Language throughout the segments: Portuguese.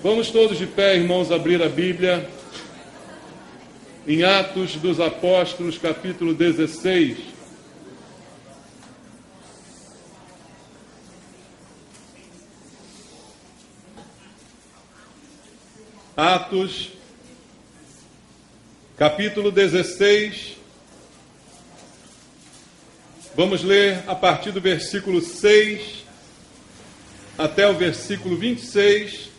Vamos todos de pé, irmãos, abrir a Bíblia em Atos dos Apóstolos, capítulo 16. Atos, capítulo 16. Vamos ler a partir do versículo 6 até o versículo 26.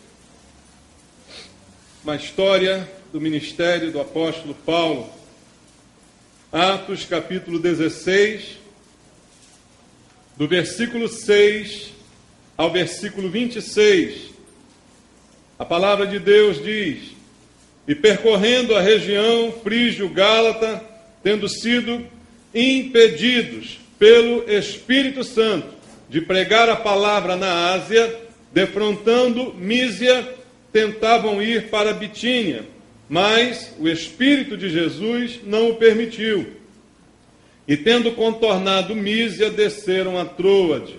Uma história do ministério do apóstolo Paulo. Atos, capítulo 16, do versículo 6 ao versículo 26. A palavra de Deus diz: E percorrendo a região frígio-gálata, tendo sido impedidos pelo Espírito Santo de pregar a palavra na Ásia, defrontando Mísia, tentavam ir para Bitínia, mas o Espírito de Jesus não o permitiu. E tendo contornado Mísia, desceram a Troade.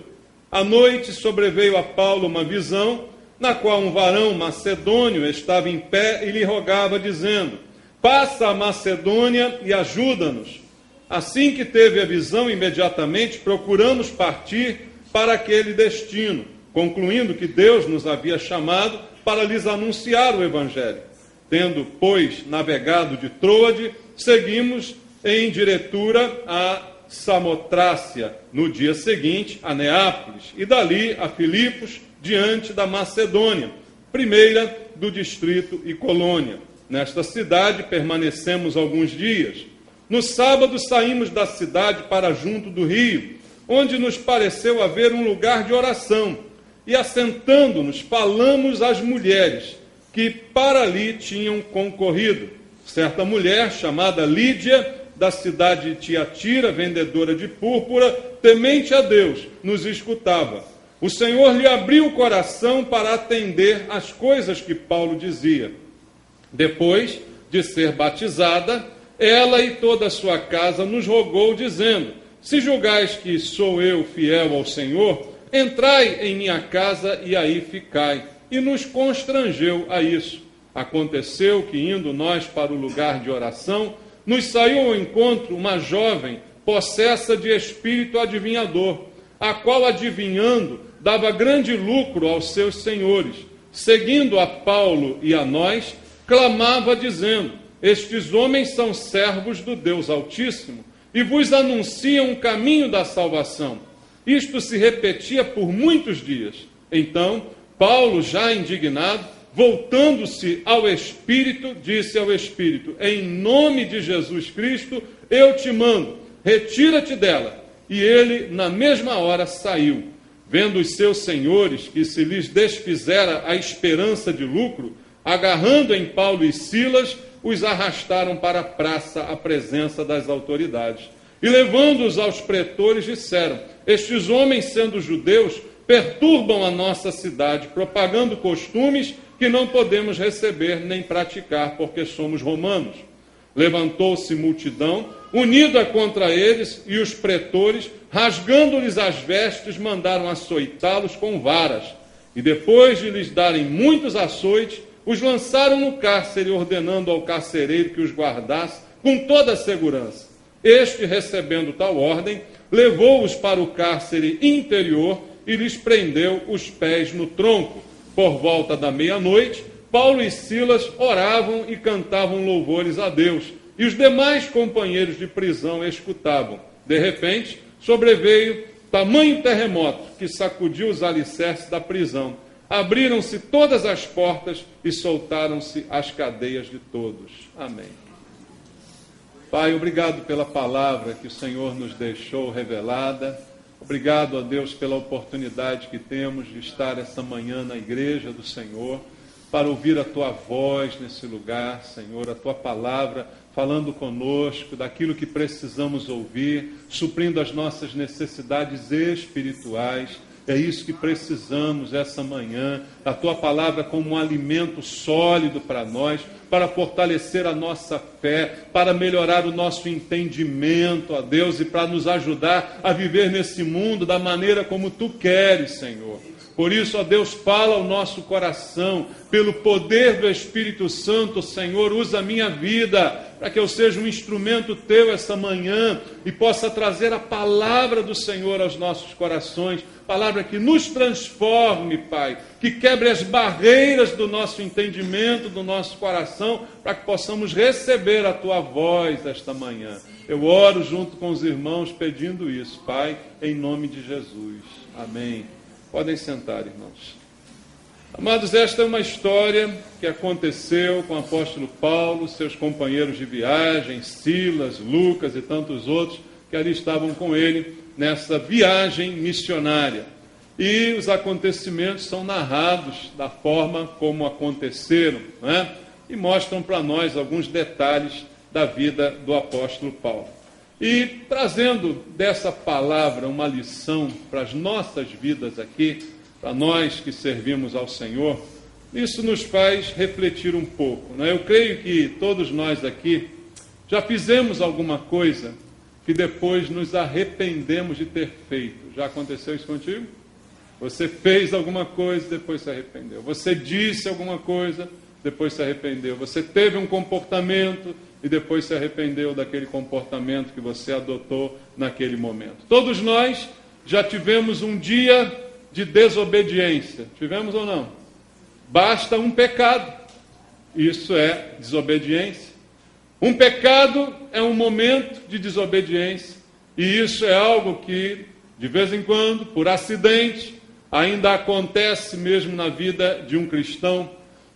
À noite sobreveio a Paulo uma visão, na qual um varão macedônio estava em pé e lhe rogava, dizendo: Passa a Macedônia e ajuda-nos. Assim que teve a visão, imediatamente procuramos partir para aquele destino, concluindo que Deus nos havia chamado para lhes anunciar o Evangelho. Tendo, pois, navegado de Troade, seguimos em diretura a Samotrácia, no dia seguinte a Neápolis, e dali a Filipos, diante da Macedônia, primeira do distrito e colônia. Nesta cidade permanecemos alguns dias. No sábado saímos da cidade para junto do rio, onde nos pareceu haver um lugar de oração. E assentando-nos, falamos às mulheres que para ali tinham concorrido. Certa mulher, chamada Lídia, da cidade de Tiatira, vendedora de púrpura, temente a Deus, nos escutava. O Senhor lhe abriu o coração para atender às coisas que Paulo dizia. Depois de ser batizada, ela e toda a sua casa nos rogou, dizendo: Se julgais que sou eu fiel ao Senhor, entrai em minha casa e aí ficai. E nos constrangeu a isso. Aconteceu que, indo nós para o lugar de oração, nos saiu ao encontro uma jovem possessa de espírito adivinhador, a qual, adivinhando, dava grande lucro aos seus senhores. Seguindo a Paulo e a nós, clamava dizendo: Estes homens são servos do Deus Altíssimo e vos anunciam o caminho da salvação. Isto se repetia por muitos dias. Então, Paulo, já indignado, voltando-se ao Espírito, disse ao Espírito: Em nome de Jesus Cristo, eu te mando, retira-te dela. E ele, na mesma hora, saiu. Vendo os seus senhores que se lhes desfizera a esperança de lucro, agarrando em Paulo e Silas, os arrastaram para a praça à presença das autoridades. E levando-os aos pretores, disseram: Estes homens, sendo judeus, perturbam a nossa cidade, propagando costumes que não podemos receber nem praticar, porque somos romanos. Levantou-se multidão, unida contra eles, e os pretores, rasgando-lhes as vestes, mandaram açoitá-los com varas. E depois de lhes darem muitos açoites, os lançaram no cárcere, ordenando ao carcereiro que os guardasse com toda a segurança. Este, recebendo tal ordem, levou-os para o cárcere interior e lhes prendeu os pés no tronco. Por volta da meia-noite, Paulo e Silas oravam e cantavam louvores a Deus, e os demais companheiros de prisão escutavam. De repente, sobreveio tamanho terremoto que sacudiu os alicerces da prisão. Abriram-se todas as portas e soltaram-se as cadeias de todos. Amém. Pai, obrigado pela palavra que o Senhor nos deixou revelada. Obrigado a Deus pela oportunidade que temos de estar essa manhã na igreja do Senhor, para ouvir a Tua voz nesse lugar, Senhor, a Tua palavra falando conosco daquilo que precisamos ouvir, suprindo as nossas necessidades espirituais. É isso que precisamos essa manhã, a Tua palavra como um alimento sólido para nós, para fortalecer a nossa fé, para melhorar o nosso entendimento, ó Deus, e para nos ajudar a viver nesse mundo da maneira como Tu queres, Senhor. Por isso, ó Deus, fala ao nosso coração, pelo poder do Espírito Santo, Senhor, usa a minha vida, para que eu seja um instrumento Teu essa manhã e possa trazer a palavra do Senhor aos nossos corações, palavra que nos transforme, Pai, que quebre as barreiras do nosso entendimento, do nosso coração, para que possamos receber a Tua voz esta manhã. Eu oro junto com os irmãos pedindo isso, Pai, em nome de Jesus. Amém. Podem sentar, irmãos. Amados, esta é uma história que aconteceu com o apóstolo Paulo, seus companheiros de viagem, Silas, Lucas e tantos outros que ali estavam com ele nessa viagem missionária. E os acontecimentos são narrados da forma como aconteceram, né? E mostram para nós alguns detalhes da vida do apóstolo Paulo. E trazendo dessa palavra uma lição para as nossas vidas aqui, para nós que servimos ao Senhor, isso nos faz refletir um pouco, né? Eu creio que todos nós aqui já fizemos alguma coisa que depois nos arrependemos de ter feito. Já aconteceu isso contigo? Você fez alguma coisa e depois se arrependeu. Você disse alguma coisa, depois se arrependeu. Você teve um comportamento e depois se arrependeu daquele comportamento que você adotou naquele momento. Todos nós já tivemos um dia de desobediência. Tivemos ou não? Basta um pecado. Isso é desobediência. Um pecado é um momento de desobediência. E isso é algo que, de vez em quando, por acidente, ainda acontece mesmo na vida de um cristão.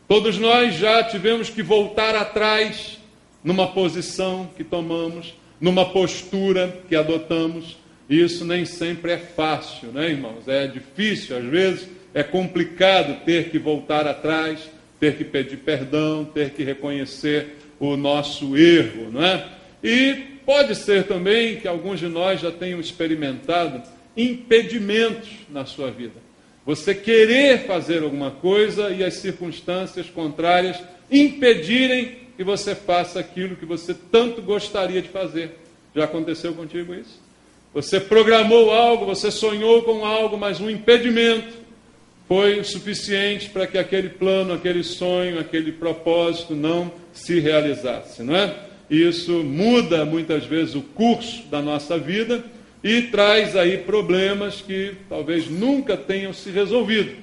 Todos nós já tivemos que voltar atrás numa posição que tomamos, numa postura que adotamos. E isso nem sempre é fácil, né, irmãos? É difícil, às vezes é complicado ter que voltar atrás, ter que pedir perdão, ter que reconhecer o nosso erro, não é? E pode ser também que alguns de nós já tenham experimentado impedimentos na sua vida. Você querer fazer alguma coisa e as circunstâncias contrárias impedirem que você faça aquilo que você tanto gostaria de fazer. Já aconteceu contigo isso? Você programou algo, você sonhou com algo, mas um impedimento foi o suficiente para que aquele plano, aquele sonho, aquele propósito não se realizasse, não é? E isso muda muitas vezes o curso da nossa vida e traz aí problemas que talvez nunca tenham se resolvido,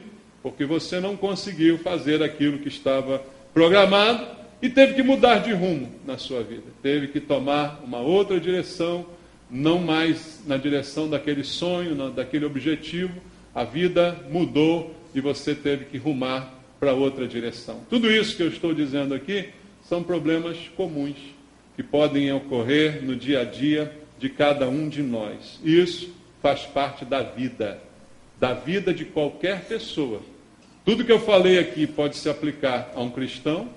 porque você não conseguiu fazer aquilo que estava programado e teve que mudar de rumo na sua vida, teve que tomar uma outra direção, não mais na direção daquele sonho, daquele objetivo. A vida mudou e você teve que rumar para outra direção. Tudo isso que eu estou dizendo aqui são problemas comuns que podem ocorrer no dia a dia de cada um de nós. Isso faz parte da vida de qualquer pessoa. Tudo que eu falei aqui pode se aplicar a um cristão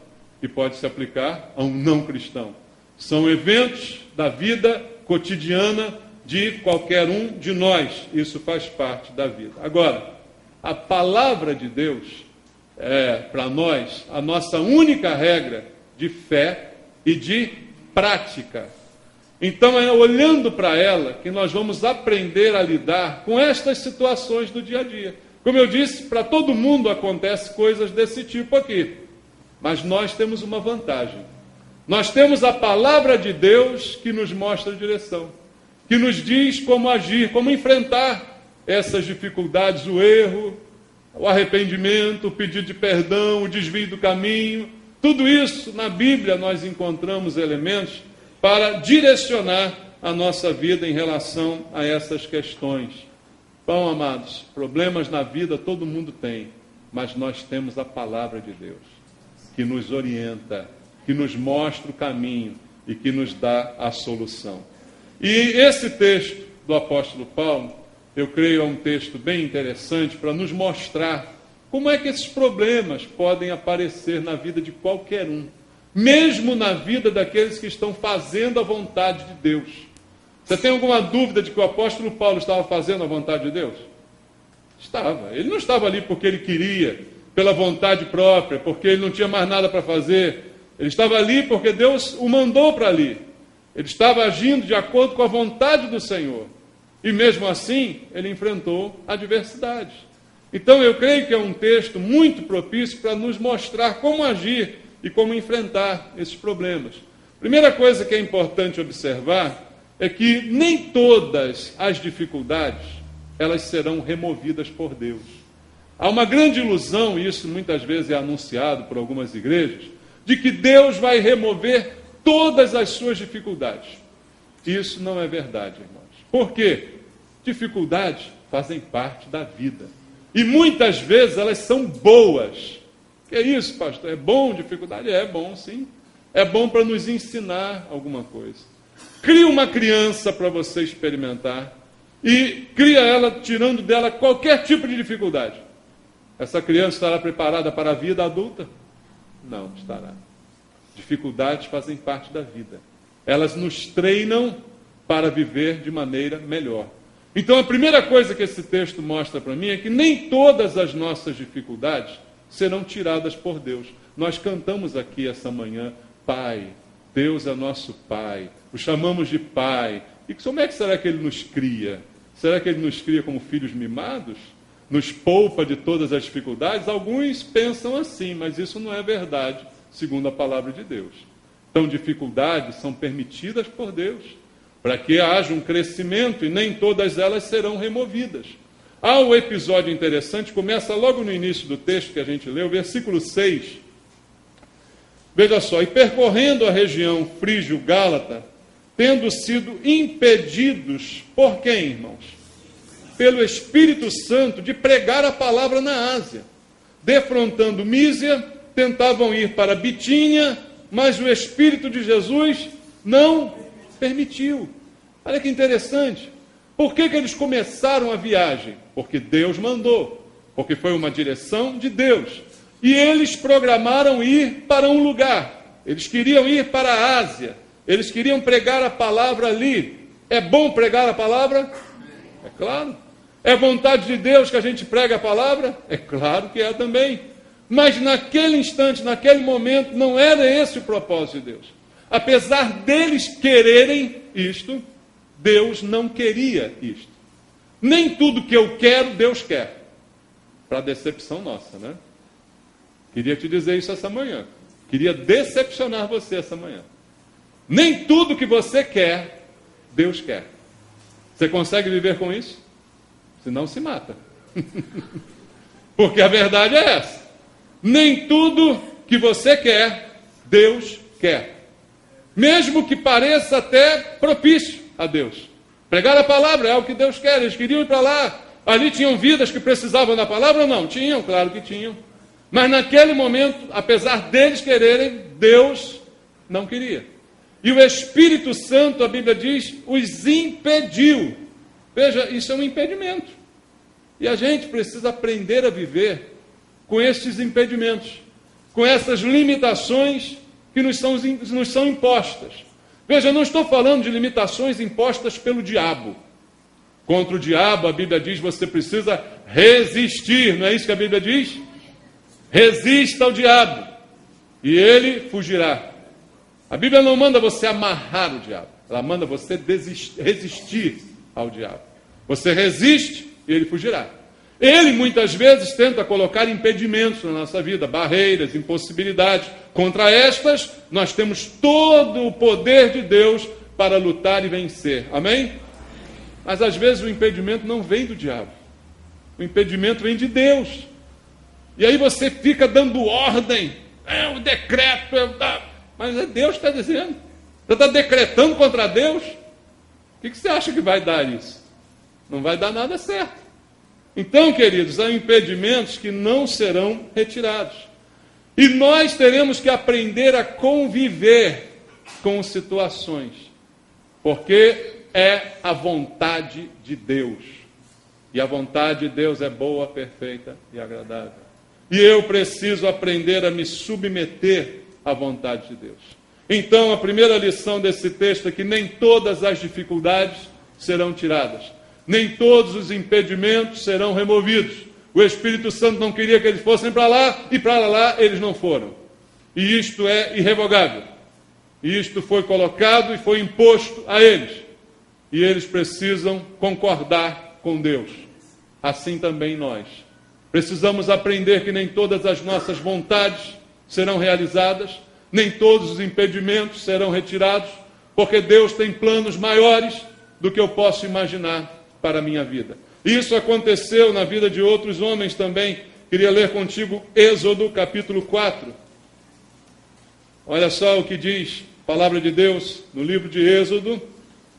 e pode se aplicar a um não cristão. São eventos da vida cotidiana de qualquer um de nós. Isso faz parte da vida. Agora, a palavra de Deus é, para nós, a nossa única regra de fé e de prática. Então, é olhando para ela que nós vamos aprender a lidar com estas situações do dia a dia. Como eu disse, para todo mundo acontecem coisas desse tipo aqui. Mas nós temos uma vantagem. Nós temos a palavra de Deus que nos mostra a direção, que nos diz como agir, como enfrentar essas dificuldades, o erro, o arrependimento, o pedido de perdão, o desvio do caminho. Tudo isso na Bíblia nós encontramos elementos para direcionar a nossa vida em relação a essas questões. Bom, amados, problemas na vida todo mundo tem, mas nós temos a palavra de Deus, que nos orienta, que nos mostra o caminho e que nos dá a solução. E esse texto do apóstolo Paulo, eu creio, é um texto bem interessante para nos mostrar como é que esses problemas podem aparecer na vida de qualquer um, mesmo na vida daqueles que estão fazendo a vontade de Deus. Você tem alguma dúvida de que o apóstolo Paulo estava fazendo a vontade de Deus? Estava. Ele não estava ali porque ele queria, pela vontade própria, porque ele não tinha mais nada para fazer. Ele estava ali porque Deus o mandou para ali. Ele estava agindo de acordo com a vontade do Senhor. E mesmo assim, ele enfrentou adversidades. Então eu creio que é um texto muito propício para nos mostrar como agir e como enfrentar esses problemas. Primeira coisa que é importante observar é que nem todas as dificuldades elas serão removidas por Deus. Há uma grande ilusão, e isso muitas vezes é anunciado por algumas igrejas, de que Deus vai remover todas as suas dificuldades. Isso não é verdade, irmãos. Por quê? Dificuldades fazem parte da vida. E muitas vezes elas são boas. Que é isso, pastor? É bom dificuldade? É bom, sim. É bom para nos ensinar alguma coisa. Cria uma criança para você experimentar e cria ela tirando dela qualquer tipo de dificuldade. Essa criança estará preparada para a vida adulta? Não estará. Dificuldades fazem parte da vida. Elas nos treinam para viver de maneira melhor. Então a primeira coisa que esse texto mostra para mim é que nem todas as nossas dificuldades serão tiradas por Deus. Nós cantamos aqui essa manhã, Pai, Deus é nosso Pai, o chamamos de Pai. E como é que será que Ele nos cria? Será que Ele nos cria como filhos mimados? Nos poupa de todas as dificuldades? Alguns pensam assim, mas isso não é verdade, segundo a palavra de Deus. Então dificuldades são permitidas por Deus, para que haja um crescimento, e nem todas elas serão removidas. Há um episódio interessante, começa logo no início do texto que a gente leu, versículo 6. Veja só, e percorrendo a região frígio-gálata, tendo sido impedidos, por quem, irmãos? Pelo Espírito Santo, de pregar a palavra na Ásia. Defrontando Mísia, tentavam ir para Bitínia, mas o Espírito de Jesus não permitiu. Olha que interessante. Por que eles começaram a viagem? Porque Deus mandou. Porque foi uma direção de Deus. E eles programaram ir para um lugar. Eles queriam ir para a Ásia. Eles queriam pregar a palavra ali. É bom pregar a palavra? É claro. É vontade de Deus que a gente pregue a palavra? É claro que é também. Mas naquele instante, naquele momento, não era esse o propósito de Deus. Apesar deles quererem isto, Deus não queria isto. Nem tudo que eu quero, Deus quer. Para decepção nossa, né? Queria te dizer isso essa manhã. Queria decepcionar você essa manhã. Nem tudo que você quer, Deus quer. Você consegue viver com isso? Senão se mata. Porque a verdade é essa. Nem tudo que você quer, Deus quer. Mesmo que pareça até propício a Deus. Pregar a palavra é o que Deus quer. Eles queriam ir para lá. Ali tinham vidas que precisavam da palavra ou não? Tinham, claro que tinham. Mas naquele momento, apesar deles quererem, Deus não queria. E o Espírito Santo, a Bíblia diz, os impediu. Veja, isso é um impedimento. E a gente precisa aprender a viver com estes impedimentos, com essas limitações que nos são impostas. Veja, eu não estou falando de limitações impostas pelo diabo. Contra o diabo, a Bíblia diz, você precisa resistir. Não é isso que a Bíblia diz? Resista ao diabo, e ele fugirá. A Bíblia não manda você amarrar o diabo, ela manda você resistir ao diabo. Você resiste e ele fugirá. Ele muitas vezes tenta colocar impedimentos na nossa vida, barreiras, impossibilidades. Contra estas, nós temos todo o poder de Deus para lutar e vencer. Amém? Mas às vezes o impedimento não vem do diabo. O impedimento vem de Deus. E aí você fica dando ordem. O decreto. Mas é Deus que está dizendo. Você está decretando contra Deus? O que você acha que vai dar isso? Não vai dar nada certo. Então, queridos, há impedimentos que não serão retirados. E nós teremos que aprender a conviver com situações. Porque é a vontade de Deus. E a vontade de Deus é boa, perfeita e agradável. E eu preciso aprender a me submeter à vontade de Deus. Então, a primeira lição desse texto é que nem todas as dificuldades serão tiradas. nem todos os impedimentos serão removidos. O Espírito Santo não queria que eles fossem para lá, e para lá eles não foram. E isto é irrevogável. E isto foi colocado e foi imposto a eles. E eles precisam concordar com Deus. Assim também nós. Precisamos aprender que nem todas as nossas vontades serão realizadas, nem todos os impedimentos serão retirados, porque Deus tem planos maiores do que eu posso imaginar para a minha vida. Isso aconteceu na vida de outros homens também. Queria ler contigo Êxodo capítulo 4. Olha só o que diz a palavra de Deus no livro de Êxodo,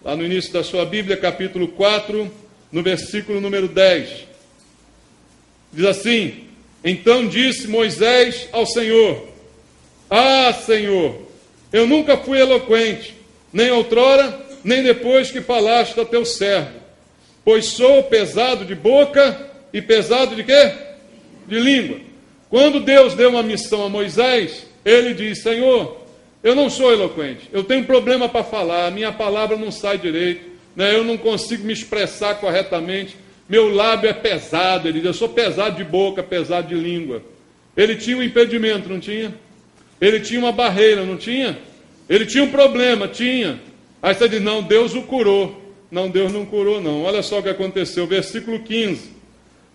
lá no início da sua Bíblia, capítulo 4, no versículo número 10. Diz assim: então disse Moisés ao Senhor: ah, Senhor, eu nunca fui eloquente, nem outrora, nem depois que falaste a teu servo, pois sou pesado de boca e pesado de quê? De língua. Quando Deus deu uma missão a Moisés, ele diz: Senhor, eu não sou eloquente, eu tenho problema para falar, a minha palavra não sai direito, né? Eu não consigo me expressar corretamente, meu lábio é pesado. Ele diz: eu sou pesado de boca, pesado de língua. Ele tinha um impedimento, não tinha? Ele tinha uma barreira, não tinha? Ele tinha um problema, tinha. Aí você diz: não, Deus o curou. Não, Deus não curou, não. Olha só o que aconteceu, versículo 15.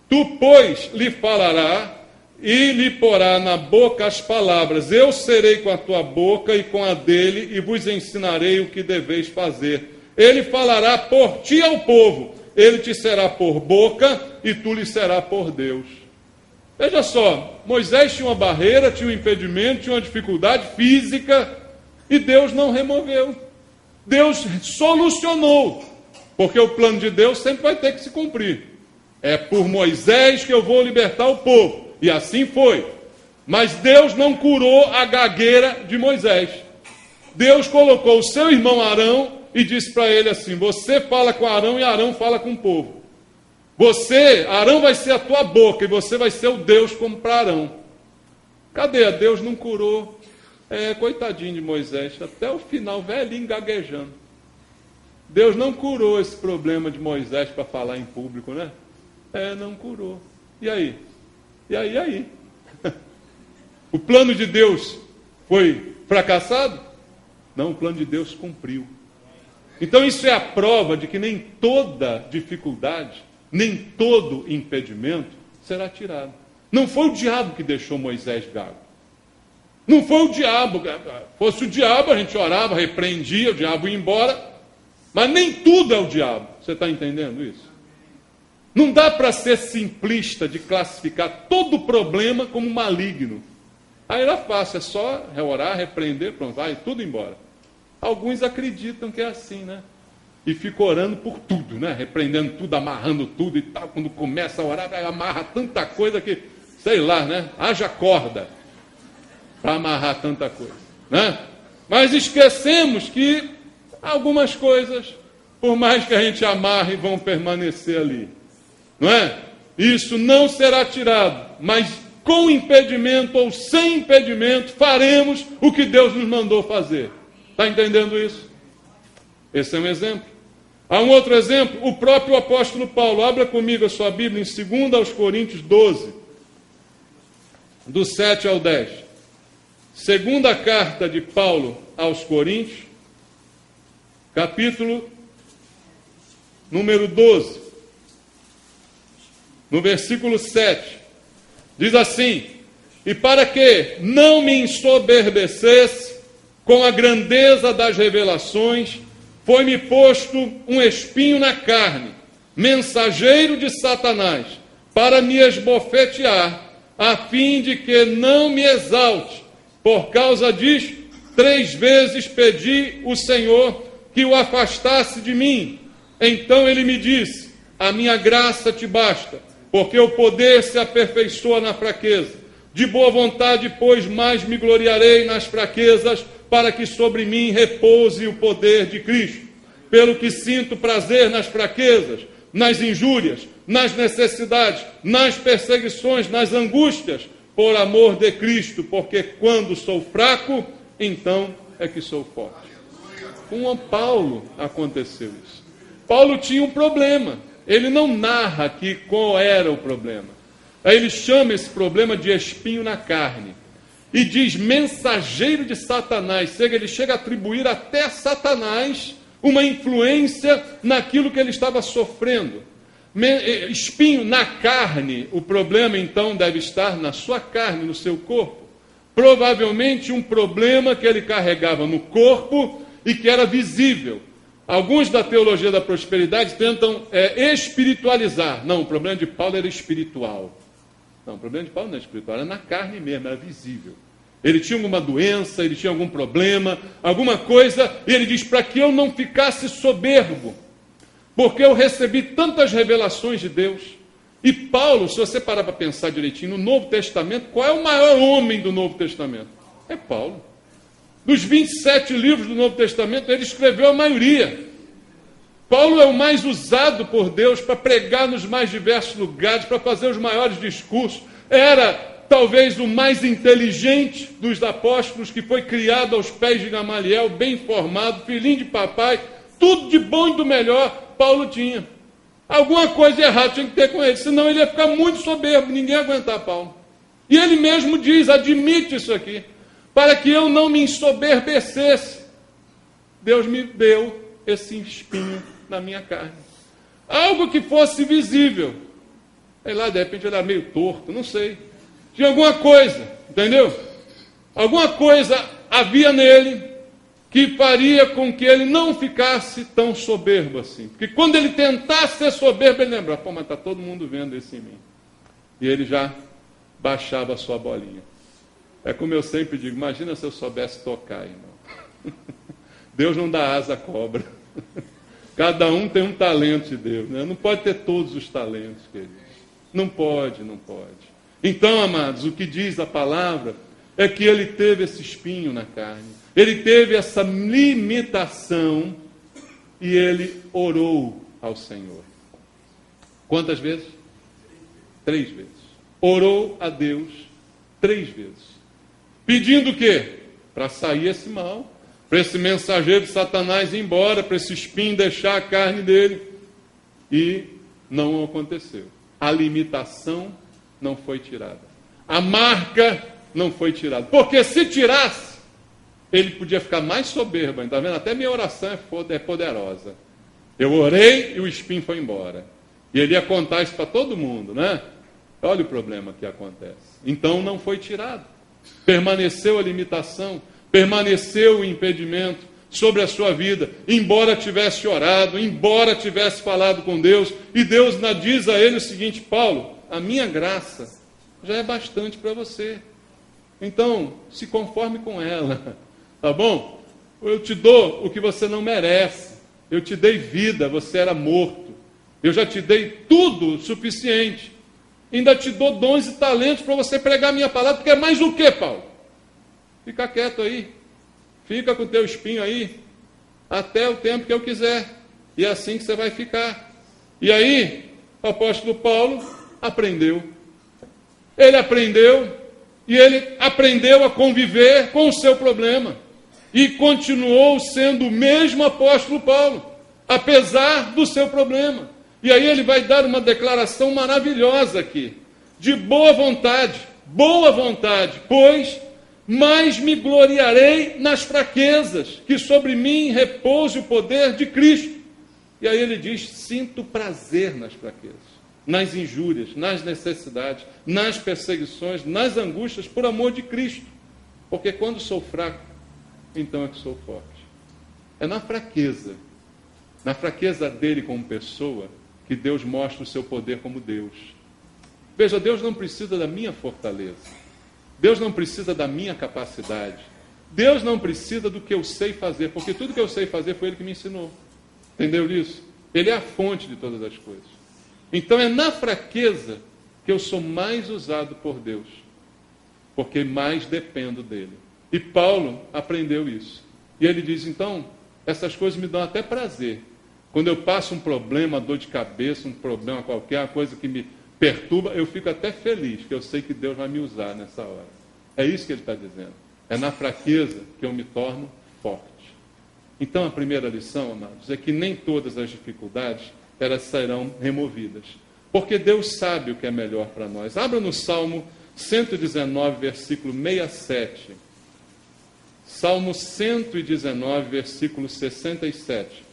Tu, pois, lhe falará e lhe porá na boca as palavras. Eu serei com a tua boca e com a dele, e vos ensinarei o que deveis fazer. Ele falará por ti ao povo. Ele te será por boca e tu lhe será por Deus. Veja só, Moisés tinha uma barreira, tinha um impedimento, tinha uma dificuldade física, e Deus não removeu. Deus solucionou, porque o plano de Deus sempre vai ter que se cumprir. É por Moisés que eu vou libertar o povo, e assim foi. Mas Deus não curou a gagueira de Moisés. Deus colocou o seu irmão Arão e disse para ele assim: você fala com Arão e Arão fala com o povo. Arão vai ser a tua boca e você vai ser o Deus como para Arão. Cadê? Deus não curou. Coitadinho de Moisés, até o final, velhinho, gaguejando. Deus não curou esse problema de Moisés para falar em público, né? Não curou. E aí? E aí? O plano de Deus foi fracassado? Não, o plano de Deus cumpriu. Então isso é a prova de que nem toda dificuldade, nem todo impedimento será tirado. Não foi o diabo que deixou Moisés gago. Não foi o diabo. Fosse o diabo, a gente orava, repreendia, o diabo ia embora. Mas nem tudo é o diabo. Você está entendendo isso? Não dá para ser simplista de classificar todo problema como maligno. Aí era fácil, é só orar, repreender, pronto, vai tudo embora. Alguns acreditam que é assim, né? E ficam orando por tudo, né? Repreendendo tudo, amarrando tudo e tal. Quando começa a orar, amarra tanta coisa que, sei lá, né? Haja corda para amarrar tanta coisa, né? Mas esquecemos que algumas coisas, por mais que a gente amarre, vão permanecer ali, não é? Isso não será tirado, mas com impedimento ou sem impedimento, faremos o que Deus nos mandou fazer. Está entendendo isso? Esse é um exemplo. Há um outro exemplo, o próprio apóstolo Paulo. Abra comigo a sua Bíblia em 2 Coríntios 12, do 7 ao 10. Segunda carta de Paulo aos Coríntios, capítulo número 12, no versículo 7. Diz assim: e para que não me ensoberbecesse com a grandeza das revelações, foi-me posto um espinho na carne, mensageiro de Satanás, para me esbofetear, a fim de que não me exalte. Por causa disto, 3 vezes pedi o Senhor que o afastasse de mim. Então ele me disse: a minha graça te basta, porque o poder se aperfeiçoa na fraqueza. De boa vontade, pois, mais me gloriarei nas fraquezas, para que sobre mim repouse o poder de Cristo. Pelo que sinto prazer nas fraquezas, nas injúrias, nas necessidades, nas perseguições, nas angústias, por amor de Cristo, porque quando sou fraco, então é que sou forte. Com Paulo aconteceu isso. Paulo tinha um problema. ele não narra aqui qual era o problema. Aí ele chama esse problema de espinho na carne. E diz mensageiro de Satanás. Ele chega a atribuir até a Satanás uma influência naquilo que ele estava sofrendo. Espinho na carne, o problema então deve estar na sua carne, no seu corpo. Provavelmente um problema que ele carregava no corpo e que era visível. Alguns da teologia da prosperidade tentam espiritualizar. Não, o problema de Paulo era espiritual. Não, o problema de Paulo não é espiritual, era na carne mesmo, era visível. Ele tinha alguma doença, ele tinha algum problema, alguma coisa, e ele diz, para que eu não ficasse soberbo, porque eu recebi tantas revelações de Deus. E Paulo, se você parar para pensar direitinho, no Novo Testamento, qual é o maior homem do Novo Testamento? É Paulo. Dos 27 livros do Novo Testamento, ele escreveu a maioria. Paulo é o mais usado por Deus para pregar nos mais diversos lugares, para fazer os maiores discursos. Era talvez o mais inteligente dos apóstolos, que foi criado aos pés de Gamaliel, bem formado, filhinho de papai, tudo de bom e do melhor, Paulo tinha. Alguma coisa errada tinha que ter com ele, senão ele ia ficar muito soberbo, ninguém ia aguentar Paulo. E ele mesmo diz, admite isso aqui, para que eu não me ensoberbecesse. Deus me deu esse espinho na minha carne. Algo que fosse visível. Aí lá, de repente, ele era meio torto, não sei. Tinha alguma coisa, entendeu? Alguma coisa havia nele que faria com que ele não ficasse tão soberbo assim. Porque quando ele tentasse ser soberbo, ele lembrava, pô, mas está todo mundo vendo isso em mim. E ele já baixava a sua bolinha. É como eu sempre digo, imagina se eu soubesse tocar, irmão. Deus não dá asa à cobra. Cada um tem um talento de Deus, né? Não pode ter todos os talentos, queridos. Não pode, não pode. Então, amados, o que diz a palavra é que ele teve esse espinho na carne. Ele teve essa limitação e ele orou ao Senhor. Quantas vezes? 3 vezes. Orou a Deus 3 vezes. Pedindo o quê? Para sair esse mal. Para esse mensageiro de Satanás ir embora, para esse espinho deixar a carne dele. E não aconteceu. A limitação não foi tirada. A marca não foi tirada. Porque se tirasse, ele podia ficar mais soberbo. Está vendo? Até minha oração é poderosa. Eu orei e o espinho foi embora. E ele ia contar isso para todo mundo, né? Olha o problema que acontece. Então não foi tirado. Permaneceu a limitação. Permaneceu o impedimento sobre a sua vida, embora tivesse orado, embora tivesse falado com Deus, e Deus diz a ele o seguinte, Paulo, a minha graça já é bastante para você, então se conforme com ela, tá bom? Eu te dou o que você não merece, eu te dei vida, você era morto, eu já te dei tudo o suficiente, ainda te dou dons e talentos para você pregar a minha palavra, porque é mais o que, Paulo? Fica quieto aí, fica com o teu espinho aí, até o tempo que eu quiser, e é assim que você vai ficar. E aí, o apóstolo Paulo aprendeu. Ele aprendeu, e ele aprendeu a conviver com o seu problema, e continuou sendo o mesmo apóstolo Paulo, apesar do seu problema. E aí ele vai dar uma declaração maravilhosa aqui, de boa vontade, pois mas me gloriarei nas fraquezas, que sobre mim repouse o poder de Cristo. E aí ele diz, sinto prazer nas fraquezas, nas injúrias, nas necessidades, nas perseguições, nas angústias, por amor de Cristo. Porque quando sou fraco, então é que sou forte. É na fraqueza dele como pessoa, que Deus mostra o seu poder como Deus. Veja, Deus não precisa da minha fortaleza. Deus não precisa da minha capacidade. Deus não precisa do que eu sei fazer, porque tudo que eu sei fazer foi Ele que me ensinou. Entendeu isso? Ele é a fonte de todas as coisas. Então é na fraqueza que eu sou mais usado por Deus, porque mais dependo dEle. E Paulo aprendeu isso. E ele diz, então, essas coisas me dão até prazer. Quando eu passo um problema, dor de cabeça, um problema qualquer, uma coisa que me perturba, eu fico até feliz, que eu sei que Deus vai me usar nessa hora. É isso que ele está dizendo. É na fraqueza que eu me torno forte. Então, a primeira lição, amados, é que nem todas as dificuldades elas serão removidas. Porque Deus sabe o que é melhor para nós. Abra no Salmo 119, versículo 67. Salmo 119, versículo 67.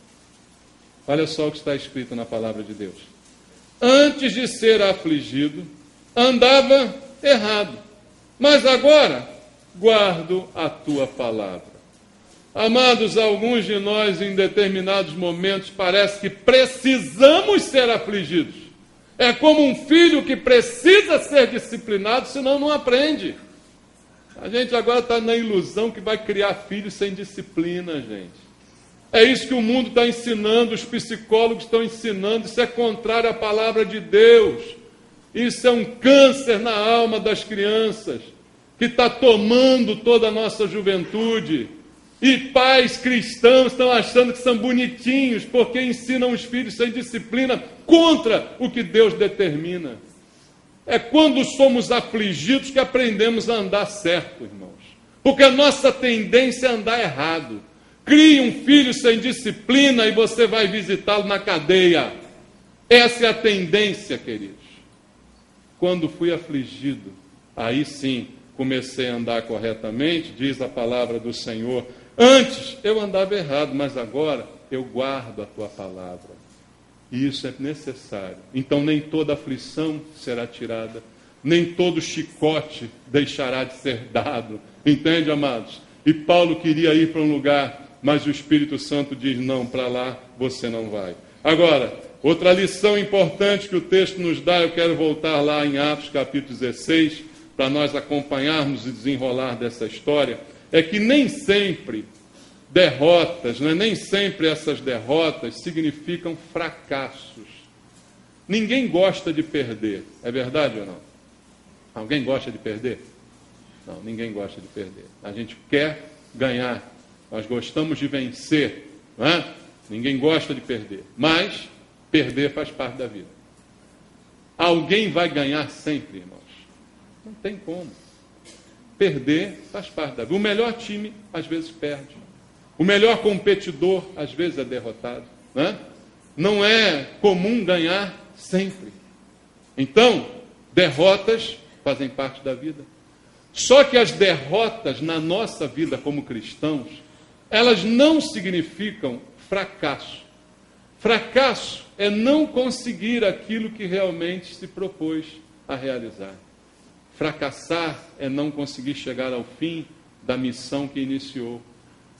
Olha só o que está escrito na palavra de Deus. Antes de ser afligido, andava errado, mas agora guardo a tua palavra. Amados, alguns de nós em determinados momentos parece que precisamos ser afligidos. É como um filho que precisa ser disciplinado, senão não aprende. A gente agora está na ilusão que vai criar filhos sem disciplina, gente. É isso que o mundo está ensinando, os psicólogos estão ensinando, isso é contrário à palavra de Deus. Isso é um câncer na alma das crianças, que está tomando toda a nossa juventude. E pais cristãos estão achando que são bonitinhos, porque ensinam os filhos sem disciplina, contra o que Deus determina. É quando somos afligidos que aprendemos a andar certo, irmãos. Porque a nossa tendência é andar errado. Crie um filho sem disciplina e você vai visitá-lo na cadeia. Essa é a tendência, queridos. Quando fui afligido, aí sim comecei a andar corretamente, diz a palavra do Senhor. Antes eu andava errado, mas agora eu guardo a tua palavra. E isso é necessário. Então nem toda aflição será tirada, nem todo chicote deixará de ser dado. Entende, amados? E Paulo queria ir para um lugar, mas o Espírito Santo diz, não, para lá você não vai. Agora, outra lição importante que o texto nos dá, eu quero voltar lá em Atos capítulo 16, para nós acompanharmos e desenrolar dessa história, é que nem sempre derrotas, nem sempre essas derrotas significam fracassos. Ninguém gosta de perder, é verdade ou não? Alguém gosta de perder? Não, ninguém gosta de perder. A gente quer ganhar. Nós gostamos de vencer, não é? Ninguém gosta de perder, mas perder faz parte da vida. Alguém vai ganhar sempre, irmãos? Não tem como. Perder faz parte da vida. O melhor time, às vezes, perde. O melhor competidor, às vezes, é derrotado. Não é? Não é comum ganhar sempre. Então, derrotas fazem parte da vida. Só que as derrotas na nossa vida como cristãos, elas não significam fracasso. Fracasso é não conseguir aquilo que realmente se propôs a realizar. Fracassar é não conseguir chegar ao fim da missão que iniciou.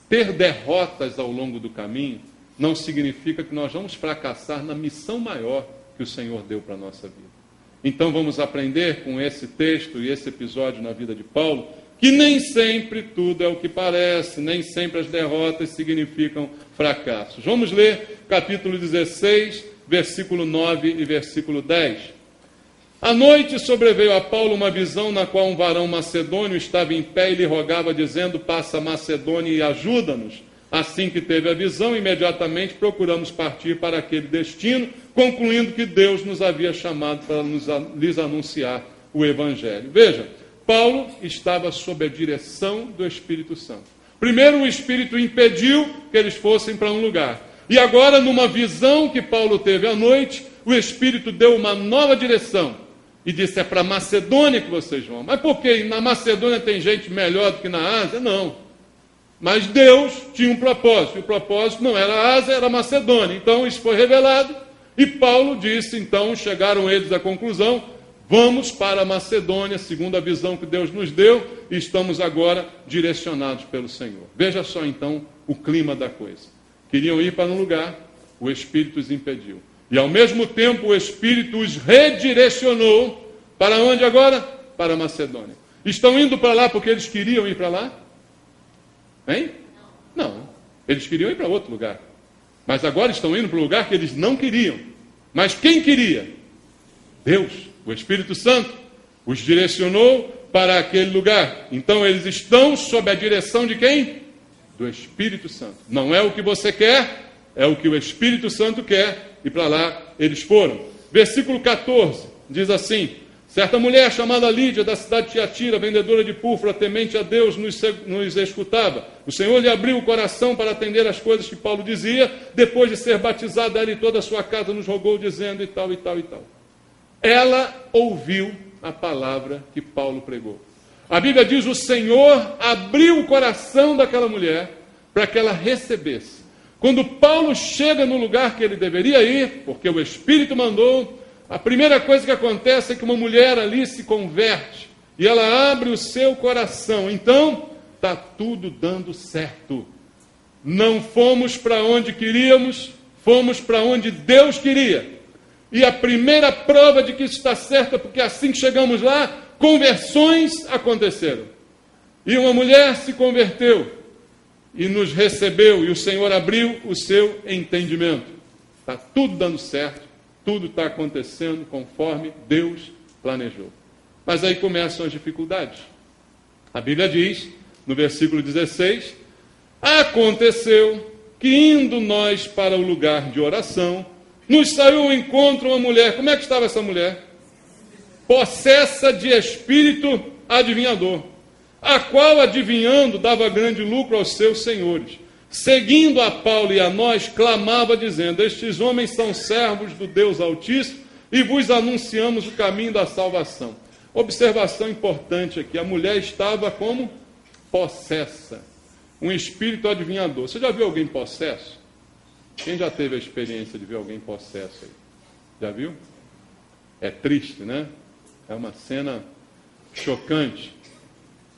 Ter derrotas ao longo do caminho não significa que nós vamos fracassar na missão maior que o Senhor deu para a nossa vida. Então vamos aprender com esse texto e esse episódio na vida de Paulo, que nem sempre tudo é o que parece, nem sempre as derrotas significam fracassos. Vamos ler capítulo 16, versículo 9 e versículo 10. À noite sobreveio a Paulo uma visão na qual um varão macedônio estava em pé e lhe rogava, dizendo, passa a Macedônia e ajuda-nos. Assim que teve a visão, imediatamente procuramos partir para aquele destino, concluindo que Deus nos havia chamado para lhes anunciar o Evangelho. Veja, Paulo estava sob a direção do Espírito Santo. Primeiro o Espírito impediu que eles fossem para um lugar. E agora, numa visão que Paulo teve à noite, o Espírito deu uma nova direção. E disse, é para a Macedônia que vocês vão. Mas por quê? Na Macedônia tem gente melhor do que na Ásia? Não. Mas Deus tinha um propósito. E o propósito não era a Ásia, era a Macedônia. Então isso foi revelado. E Paulo disse, então, chegaram eles à conclusão, vamos para a Macedônia, segundo a visão que Deus nos deu, e estamos agora direcionados pelo Senhor. Veja só, então, o clima da coisa. Queriam ir para um lugar, o Espírito os impediu. E, ao mesmo tempo, o Espírito os redirecionou. Para onde agora? Para a Macedônia. Estão indo para lá porque eles queriam ir para lá? Hein? Não. Eles queriam ir para outro lugar. Mas agora estão indo para um lugar que eles não queriam. Mas quem queria? Deus, o Espírito Santo, os direcionou para aquele lugar. Então, eles estão sob a direção de quem? Do Espírito Santo. Não é o que você quer, é o que o Espírito Santo quer. E para lá eles foram. Versículo 14 diz assim, Certa mulher chamada Lídia, da cidade de Tiatira, vendedora de púrpura, temente a Deus, nos escutava. O Senhor lhe abriu o coração para atender as coisas que Paulo dizia. Depois de ser batizada, ela e toda a sua casa nos rogou, dizendo e tal, e tal, e tal. Ela ouviu a palavra que Paulo pregou. A Bíblia diz, o Senhor abriu o coração daquela mulher para que ela recebesse. Quando Paulo chega no lugar que ele deveria ir, porque o Espírito mandou, a primeira coisa que acontece é que uma mulher ali se converte e ela abre o seu coração. Então, está tudo dando certo. Não fomos para onde queríamos, fomos para onde Deus queria. E a primeira prova de que isso está certo é porque assim que chegamos lá, conversões aconteceram. E uma mulher se converteu e nos recebeu, e o Senhor abriu o seu entendimento. Está tudo dando certo. Tudo está acontecendo conforme Deus planejou. Mas aí começam as dificuldades. A Bíblia diz, no versículo 16, aconteceu que indo nós para o lugar de oração, nos saiu ao encontro uma mulher. Como é que estava essa mulher? Possessa de espírito adivinhador, a qual adivinhando dava grande lucro aos seus senhores. Seguindo a Paulo e a nós, clamava dizendo, estes homens são servos do Deus Altíssimo e vos anunciamos o caminho da salvação. Observação importante aqui, a mulher estava como possessa, um espírito adivinhador. Você já viu alguém possesso? Quem já teve a experiência de ver alguém possesso aí? Já viu? É triste, né? É uma cena chocante.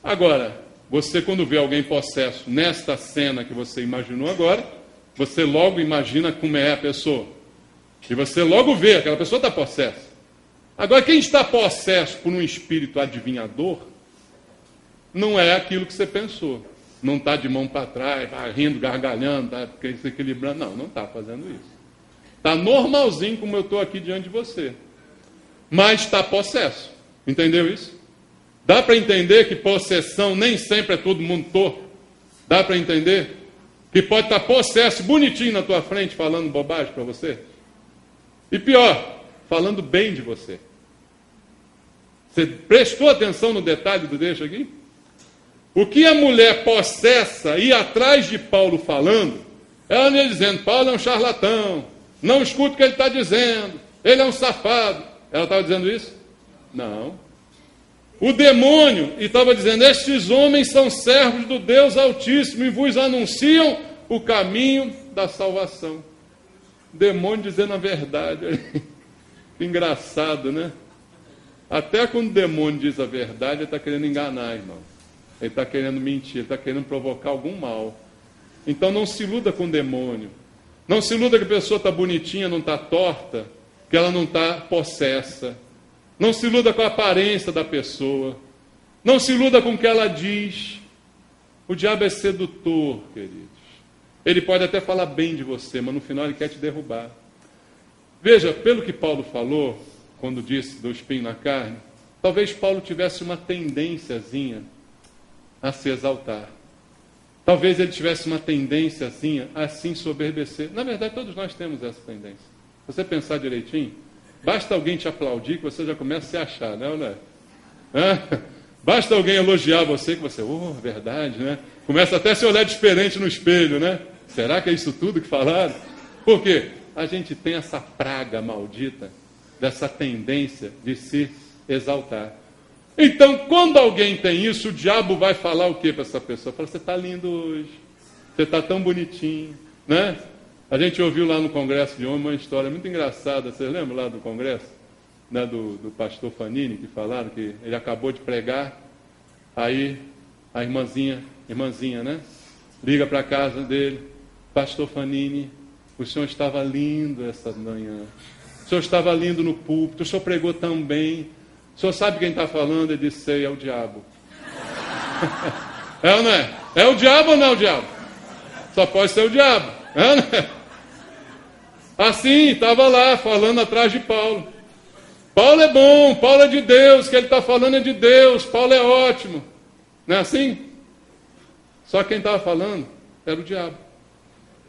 Agora, você quando vê alguém possesso nesta cena que você imaginou agora, você logo imagina como é a pessoa. E você logo vê, aquela pessoa está possessa. Agora, quem está possesso por um espírito adivinhador, não é aquilo que você pensou. Não está de mão para trás, está rindo, gargalhando, está se equilibrando. Não está fazendo isso. Está normalzinho como eu estou aqui diante de você. Mas está possesso. Entendeu isso? Dá para entender que possessão nem sempre é todo mundo torto? Dá para entender? Que pode estar possesso, bonitinho na tua frente, falando bobagem para você? E pior, falando bem de você. Você prestou atenção no detalhe do deixo aqui? O que a mulher possessa ia atrás de Paulo falando, ela ia dizendo, Paulo é um charlatão, não escuta o que ele está dizendo, ele é um safado. Ela estava dizendo isso? Não. O demônio estava dizendo, estes homens são servos do Deus Altíssimo e vos anunciam o caminho da salvação. O demônio dizendo a verdade. Engraçado, né? Até quando o demônio diz a verdade, ele está querendo enganar, irmão. Ele está querendo mentir, ele está querendo provocar algum mal. Então não se iluda com o demônio. Não se iluda que a pessoa está bonitinha, não está torta, que ela não está possessa. Não se iluda com a aparência da pessoa. Não se iluda com o que ela diz. O diabo é sedutor, queridos. Ele pode até falar bem de você, mas no final ele quer te derrubar. Veja, pelo que Paulo falou, quando disse do espinho na carne, talvez Paulo tivesse uma tendênciazinha a se exaltar. Talvez ele tivesse uma tendênciazinha a se ensoberbecer. Na verdade, todos nós temos essa tendência. Se você pensar direitinho, basta alguém te aplaudir que você já começa a se achar, não é? Basta alguém elogiar você que você, verdade, né? Começa até a se olhar diferente no espelho, né? Será que é isso tudo que falaram? Por quê? A gente tem essa praga maldita, dessa tendência de se exaltar. Então, quando alguém tem isso, o diabo vai falar o que para essa pessoa? Fala, você está lindo hoje, você está tão bonitinho, né? A gente ouviu lá no congresso de homem uma história muito engraçada. Vocês lembram lá do congresso? Né, do pastor Fanini, que falaram que ele acabou de pregar, aí a irmãzinha, né? Liga para a casa dele, pastor Fanini, o senhor estava lindo essa manhã, o senhor estava lindo no púlpito, o senhor pregou tão bem, o senhor sabe quem está falando? Ele disse, sei, é o diabo. É ou não é? É o diabo ou não é o diabo? Só pode ser o diabo, é ou não é? Assim, estava lá, falando atrás de Paulo. Paulo é bom, Paulo é de Deus, o que ele está falando é de Deus, Paulo é ótimo. Não é assim? Só quem estava falando era o diabo.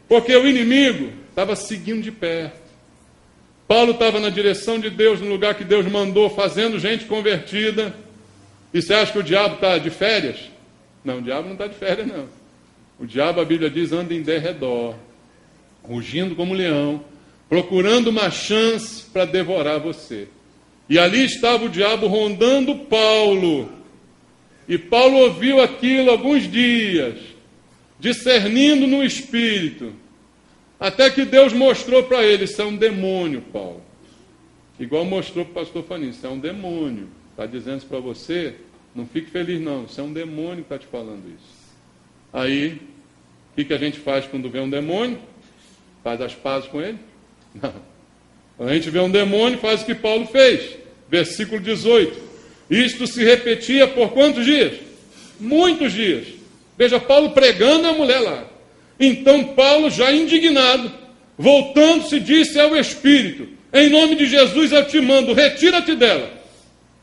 Porque o inimigo estava seguindo de perto. Paulo estava na direção de Deus, no lugar que Deus mandou, fazendo gente convertida. E você acha que o diabo está de férias? Não, o diabo não está de férias, não. O diabo, a Bíblia diz, anda em derredor, rugindo como leão, procurando uma chance para devorar você. E ali estava o diabo rondando Paulo. E Paulo ouviu aquilo alguns dias, discernindo no espírito, até que Deus mostrou para ele: isso é um demônio, Paulo. Igual mostrou para o pastor Faninho: isso é um demônio. Está dizendo isso para você, não fique feliz não, isso é um demônio que está te falando isso. Aí, o que a gente faz quando vê um demônio? Faz as pazes com ele? Não. Quando a gente vê um demônio, faz o que Paulo fez. Versículo 18. Isto se repetia por quantos dias? Muitos dias. Veja, Paulo pregando a mulher lá. Então Paulo, já indignado, voltando-se, disse ao Espírito: em nome de Jesus eu te mando, retira-te dela.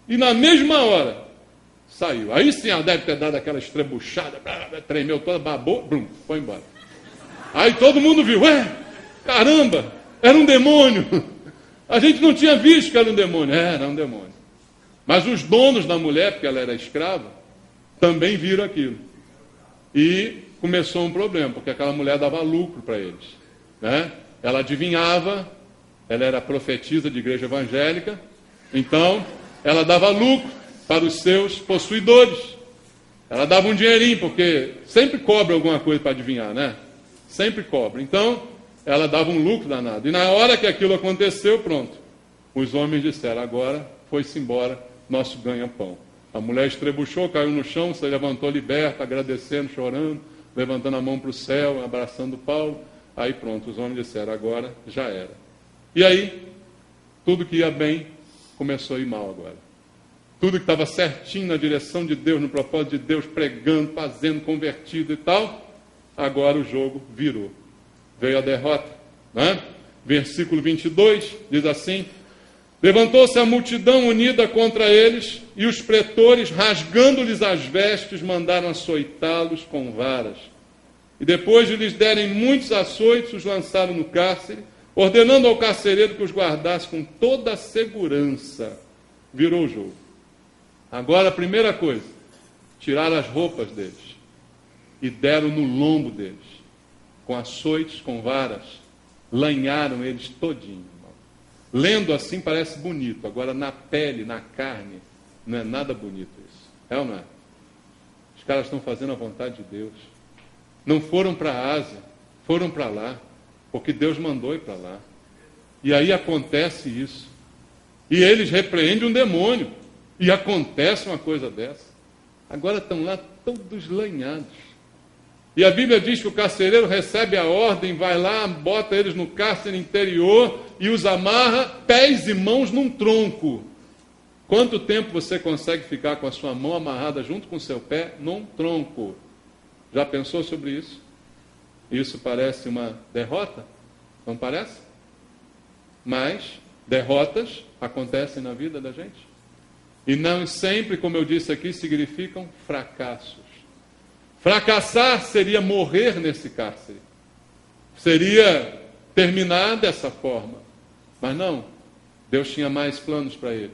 E na mesma hora, saiu. Aí sim ela deve ter dado aquela estrebuchada, tremeu toda, babou, brum, foi embora. Aí todo mundo viu: caramba, era um demônio. A gente não tinha visto que era um demônio. Era um demônio. Mas os donos da mulher, porque ela era escrava, também viram aquilo. E começou um problema, porque aquela mulher dava lucro para eles, né? Ela adivinhava, ela era profetisa de igreja evangélica, então ela dava lucro para os seus possuidores. Ela dava um dinheirinho, porque sempre cobra alguma coisa para adivinhar, né? Sempre cobra. Então, ela dava um lucro danado. E na hora que aquilo aconteceu, pronto. Os homens disseram: agora foi-se embora nosso ganha-pão. A mulher estrebuchou, caiu no chão, se levantou liberta, agradecendo, chorando, levantando a mão para o céu, abraçando Paulo. Aí pronto, os homens disseram: agora já era. E aí, tudo que ia bem, começou a ir mal agora. Tudo que estava certinho na direção de Deus, no propósito de Deus, pregando, fazendo, convertido e tal, agora o jogo virou. Veio a derrota, né? Versículo 22, diz assim: levantou-se a multidão unida contra eles, e os pretores, rasgando-lhes as vestes, mandaram açoitá-los com varas. E depois de lhes derem muitos açoites, os lançaram no cárcere, ordenando ao carcereiro que os guardasse com toda a segurança. Virou o jogo. Agora, a primeira coisa: tiraram as roupas deles e deram no lombo deles, com açoites, com varas, lanharam eles todinho. Lendo assim parece bonito, agora na pele, na carne, não é nada bonito isso. É ou não é? Os caras estão fazendo a vontade de Deus. Não foram para a Ásia, foram para lá, porque Deus mandou ir para lá. E aí acontece isso. E eles repreendem um demônio. E acontece uma coisa dessa. Agora estão lá todos lanhados. E a Bíblia diz que o carcereiro recebe a ordem, vai lá, bota eles no cárcere interior e os amarra pés e mãos num tronco. Quanto tempo você consegue ficar com a sua mão amarrada junto com o seu pé num tronco? Já pensou sobre isso? Isso parece uma derrota? Não parece? Mas derrotas acontecem na vida da gente. E não sempre, como eu disse aqui, significam fracassos. Fracassar seria morrer nesse cárcere. Seria terminar dessa forma. Mas não, Deus tinha mais planos para eles.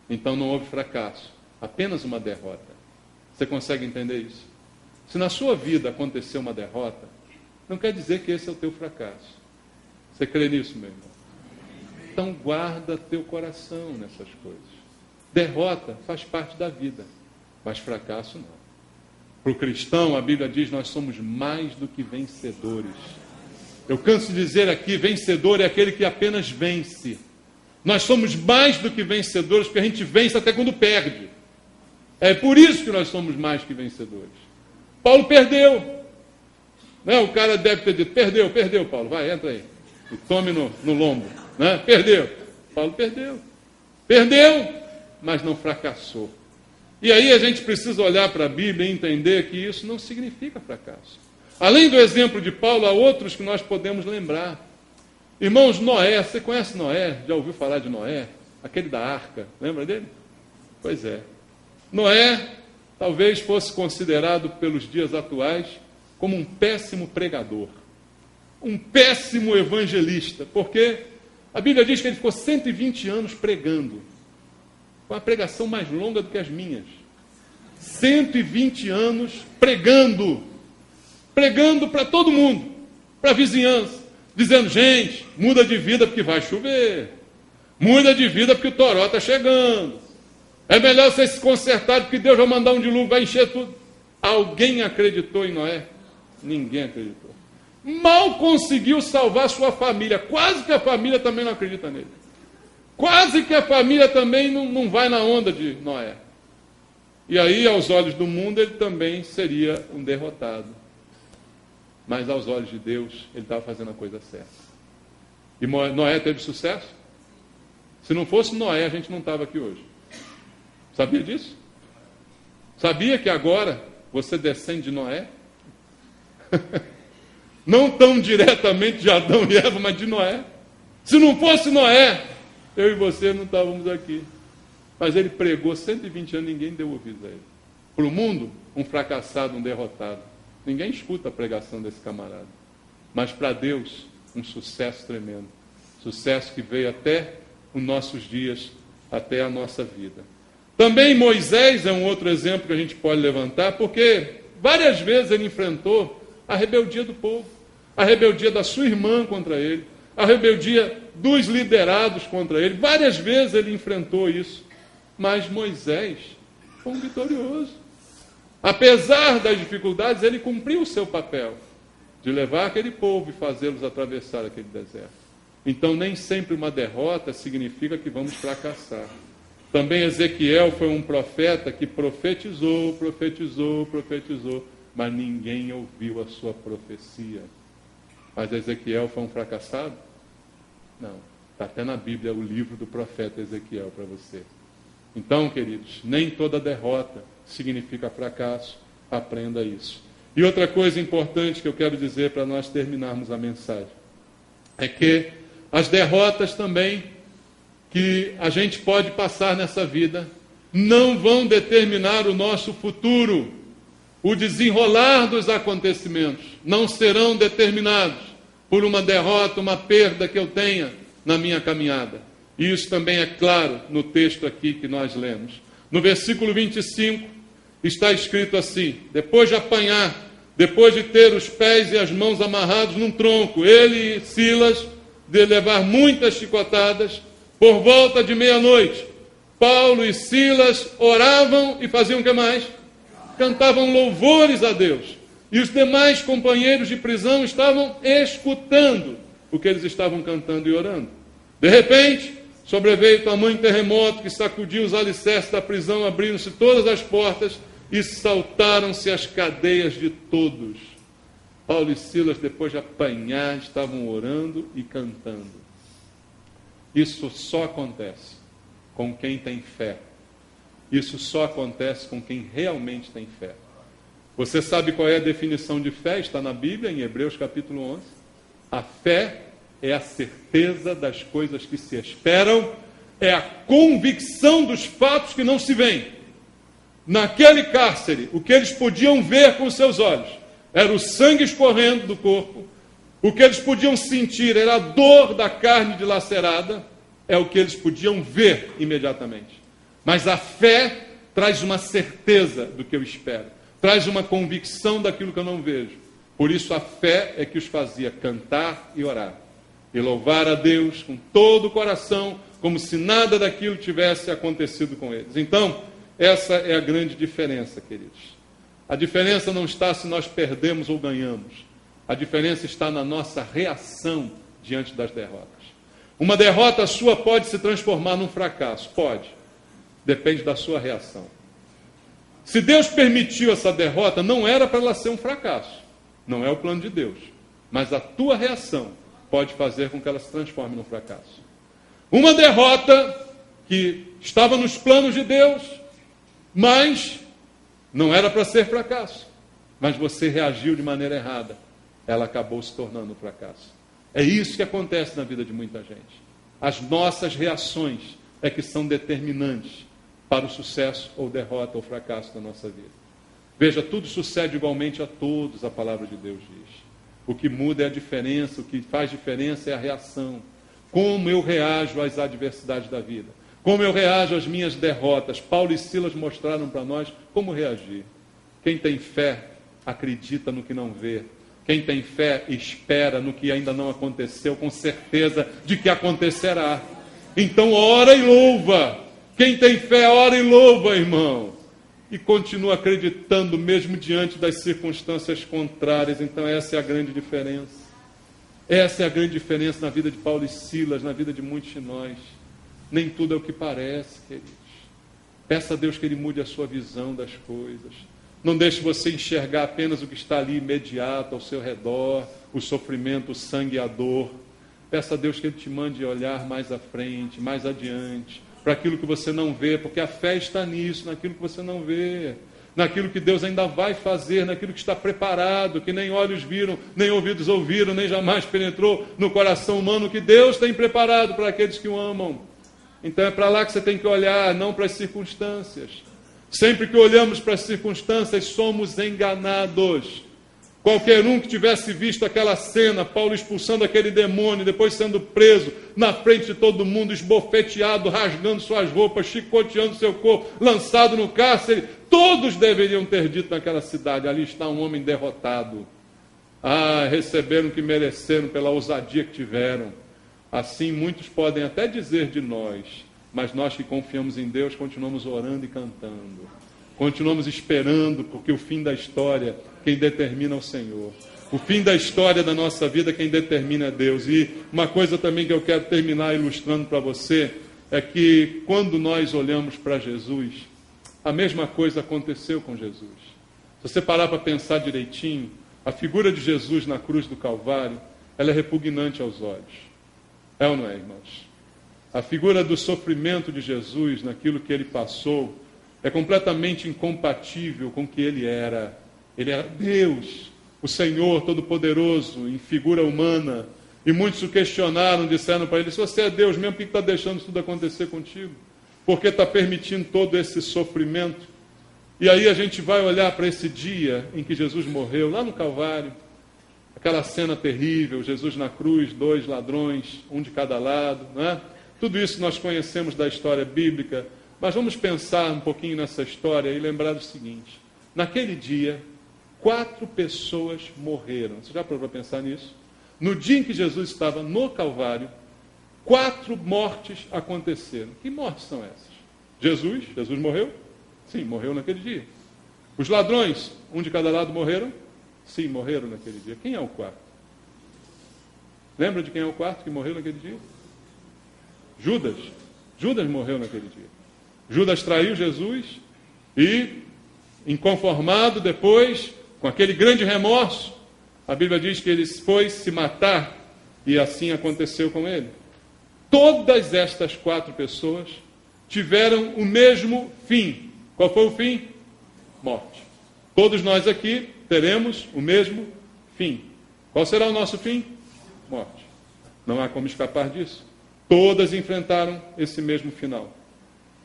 Então não houve fracasso, apenas uma derrota. Você consegue entender isso? Se na sua vida aconteceu uma derrota, não quer dizer que esse é o teu fracasso. Você crê nisso, meu irmão? Então guarda teu coração nessas coisas. Derrota faz parte da vida, mas fracasso não. Para o cristão, a Bíblia diz: nós somos mais do que vencedores. Eu canso de dizer aqui: vencedor é aquele que apenas vence. Nós somos mais do que vencedores, porque a gente vence até quando perde. É por isso que nós somos mais que vencedores. Paulo perdeu. Né? O cara deve ter dito: perdeu, Paulo, vai, entra aí. E tome no lombo. Né? Perdeu. Paulo perdeu. Perdeu, mas não fracassou. E aí a gente precisa olhar para a Bíblia e entender que isso não significa fracasso. Além do exemplo de Paulo, há outros que nós podemos lembrar. Irmãos, Noé, você conhece Noé? Já ouviu falar de Noé? Aquele da arca, lembra dele? Pois é. Noé talvez fosse considerado pelos dias atuais como um péssimo pregador, um péssimo evangelista, porque A Bíblia diz que ele ficou 120 anos pregando. Foi uma pregação mais longa do que as minhas. 120 anos pregando. Pregando para todo mundo, para a vizinhança. Dizendo, gente, muda de vida porque vai chover. Muda de vida porque o toró está chegando. É melhor vocês se consertarem porque Deus vai mandar um dilúvio, vai encher tudo. Alguém acreditou em Noé? Ninguém acreditou. Mal conseguiu salvar sua família. Quase que a família também não acredita nele. Quase que a família também não vai na onda de Noé. E aí, aos olhos do mundo, ele também seria um derrotado. Mas aos olhos de Deus, ele estava fazendo a coisa certa. E Noé teve sucesso? Se não fosse Noé, a gente não estava aqui hoje. Sabia disso? Sabia que agora você descende de Noé? Não tão diretamente de Adão e Eva, mas de Noé. Se não fosse Noé, eu e você não estávamos aqui. Mas ele pregou 120 anos, ninguém deu ouvido a ele. Para o mundo, um fracassado, um derrotado. Ninguém escuta a pregação desse camarada. Mas para Deus, um sucesso tremendo. Sucesso que veio até os nossos dias, até a nossa vida. Também Moisés é um outro exemplo que a gente pode levantar, porque várias vezes ele enfrentou a rebeldia do povo, a rebeldia da sua irmã contra ele, a rebeldia dos liderados contra ele. Várias vezes ele enfrentou isso. Mas Moisés foi um vitorioso. Apesar das dificuldades, ele cumpriu o seu papel de levar aquele povo e fazê-los atravessar aquele deserto. Então, nem sempre uma derrota significa que vamos fracassar. Também Ezequiel foi um profeta que profetizou, mas ninguém ouviu a sua profecia. Mas Ezequiel foi um fracassado? Não. Está até na Bíblia o livro do profeta Ezequiel para você. Então, queridos, nem toda derrota significa fracasso. Aprenda isso. E outra coisa importante que eu quero dizer para nós terminarmos a mensagem é que as derrotas também que a gente pode passar nessa vida não vão determinar o nosso futuro. O desenrolar dos acontecimentos não serão determinados por uma derrota, uma perda que eu tenha na minha caminhada. E isso também é claro no texto aqui que nós lemos. No versículo 25 está escrito assim: depois de apanhar, depois de ter os pés e as mãos amarrados num tronco, ele e Silas, de levar muitas chicotadas, por volta de meia-noite, Paulo e Silas oravam e faziam o que mais? Cantavam louvores a Deus. E os demais companheiros de prisão estavam escutando o que eles estavam cantando e orando. De repente, sobreveio tamanho terremoto que sacudiu os alicerces da prisão, abriram-se todas as portas e saltaram-se as cadeias de todos. Paulo e Silas, depois de apanhar, estavam orando e cantando. Isso só acontece com quem tem fé. Isso só acontece com quem realmente tem fé. Você sabe qual é a definição de fé? Está na Bíblia, em Hebreus capítulo 11. A fé é a certeza das coisas que se esperam, é a convicção dos fatos que não se veem. Naquele cárcere, o que eles podiam ver com seus olhos era o sangue escorrendo do corpo. O que eles podiam sentir era a dor da carne dilacerada. É o que eles podiam ver imediatamente. Mas a fé traz uma certeza do que eu espero. Traz uma convicção daquilo que eu não vejo. Por isso a fé é que os fazia cantar e orar. E louvar a Deus com todo o coração, como se nada daquilo tivesse acontecido com eles. Então, essa é a grande diferença, queridos. A diferença não está se nós perdemos ou ganhamos. A diferença está na nossa reação diante das derrotas. Uma derrota sua pode se transformar num fracasso. Pode. Depende da sua reação. Se Deus permitiu essa derrota, não era para ela ser um fracasso. Não é o plano de Deus. Mas a tua reação pode fazer com que ela se transforme num fracasso. Uma derrota que estava nos planos de Deus, mas não era para ser fracasso. Mas você reagiu de maneira errada. Ela acabou se tornando um fracasso. É isso que acontece na vida de muita gente. As nossas reações é que são determinantes para o sucesso ou derrota ou fracasso da nossa vida. Veja, tudo sucede igualmente a todos, a palavra de Deus diz. O que muda é a diferença, o que faz diferença é a reação. como eu reajo às adversidades da vida, como eu reajo às minhas derrotas. Paulo e Silas mostraram para nós como reagir. Quem tem fé acredita no que não vê. Quem tem fé espera no que ainda não aconteceu, com certeza de que acontecerá. Então ora e louva. Quem tem fé, ora e louva, irmão. E continua acreditando mesmo diante das circunstâncias contrárias. Então essa é a grande diferença. Essa é a grande diferença na vida de Paulo e Silas, na vida de muitos de nós. Nem tudo é o que parece, queridos. Peça a Deus que Ele mude a sua visão das coisas. Não deixe você enxergar apenas o que está ali imediato ao seu redor, o sofrimento, o sangue e a dor. Peça a Deus que Ele te mande olhar mais à frente, mais adiante, para aquilo que você não vê, porque a fé está nisso, naquilo que você não vê, naquilo que Deus ainda vai fazer, naquilo que está preparado, que nem olhos viram, nem ouvidos ouviram, nem jamais penetrou no coração humano, que Deus tem preparado para aqueles que o amam. Então é para lá que você tem que olhar, não para as circunstâncias. Sempre que olhamos para as circunstâncias, somos enganados. Qualquer um que tivesse visto aquela cena, Paulo expulsando aquele demônio, depois sendo preso, na frente de todo mundo, esbofeteado, rasgando suas roupas, chicoteando seu corpo, lançado no cárcere, todos deveriam ter dito naquela cidade: ali está um homem derrotado. Receberam o que mereceram pela ousadia que tiveram. Assim, muitos podem até dizer de nós, mas nós que confiamos em Deus, continuamos orando e cantando. Continuamos esperando, porque o fim da história, quem determina é o Senhor. O fim da história da nossa vida, quem determina é Deus. E uma coisa também que eu quero terminar ilustrando para você, é que quando nós olhamos para Jesus, a mesma coisa aconteceu com Jesus. Se você parar para pensar direitinho, a figura de Jesus na cruz do Calvário, ela é repugnante aos olhos. É ou não é, irmãos? A figura do sofrimento de Jesus, naquilo que Ele passou, é completamente incompatível com o que Ele era. Ele era Deus, o Senhor Todo-Poderoso, em figura humana. E muitos o questionaram, disseram para Ele: se você é Deus mesmo, por que está deixando isso tudo acontecer contigo? Por que está permitindo todo esse sofrimento? E aí a gente vai olhar para esse dia em que Jesus morreu, lá no Calvário. Aquela cena terrível, Jesus na cruz, 2 ladrões, um de cada lado, não é? Tudo isso nós conhecemos da história bíblica, mas vamos pensar um pouquinho nessa história e lembrar do seguinte: naquele dia, 4 pessoas morreram. Você já parou para pensar nisso? No dia em que Jesus estava no Calvário, 4 mortes aconteceram. Que mortes são essas? Jesus morreu? Sim, morreu naquele dia. Os ladrões, um de cada lado, morreram? Sim, morreram naquele dia. Quem é o quarto? Lembra de quem é o quarto que morreu naquele dia? Judas. Judas morreu naquele dia. Judas traiu Jesus e, inconformado depois, com aquele grande remorso, a Bíblia diz que ele foi se matar e assim aconteceu com ele. Todas estas 4 pessoas tiveram o mesmo fim. Qual foi o fim? Morte. Todos nós aqui teremos o mesmo fim. Qual será o nosso fim? Morte. Não há como escapar disso. Todas enfrentaram esse mesmo final.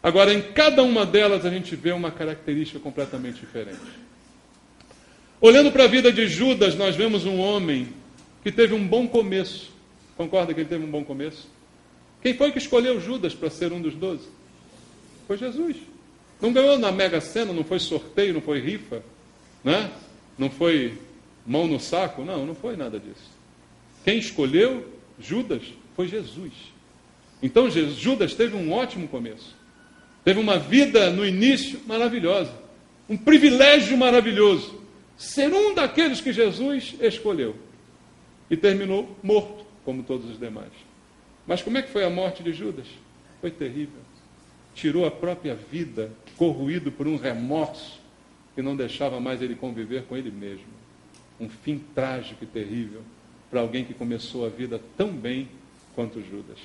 Agora, em cada uma delas, a gente vê uma característica completamente diferente. Olhando para a vida de Judas, nós vemos um homem que teve um bom começo. Concorda que ele teve um bom começo? Quem foi que escolheu Judas para ser um dos 12? Foi Jesus. Não ganhou na Mega Sena, não foi sorteio, não foi rifa, né? Não foi mão no saco, não foi nada disso. Quem escolheu Judas foi Jesus. Então Judas teve um ótimo começo. Teve uma vida no início maravilhosa. Um privilégio maravilhoso. Ser um daqueles que Jesus escolheu. E terminou morto, como todos os demais. Mas como é que foi a morte de Judas? Foi terrível. Tirou a própria vida, corroído por um remorso que não deixava mais ele conviver com ele mesmo. Um fim trágico e terrível para alguém que começou a vida tão bem quanto Judas.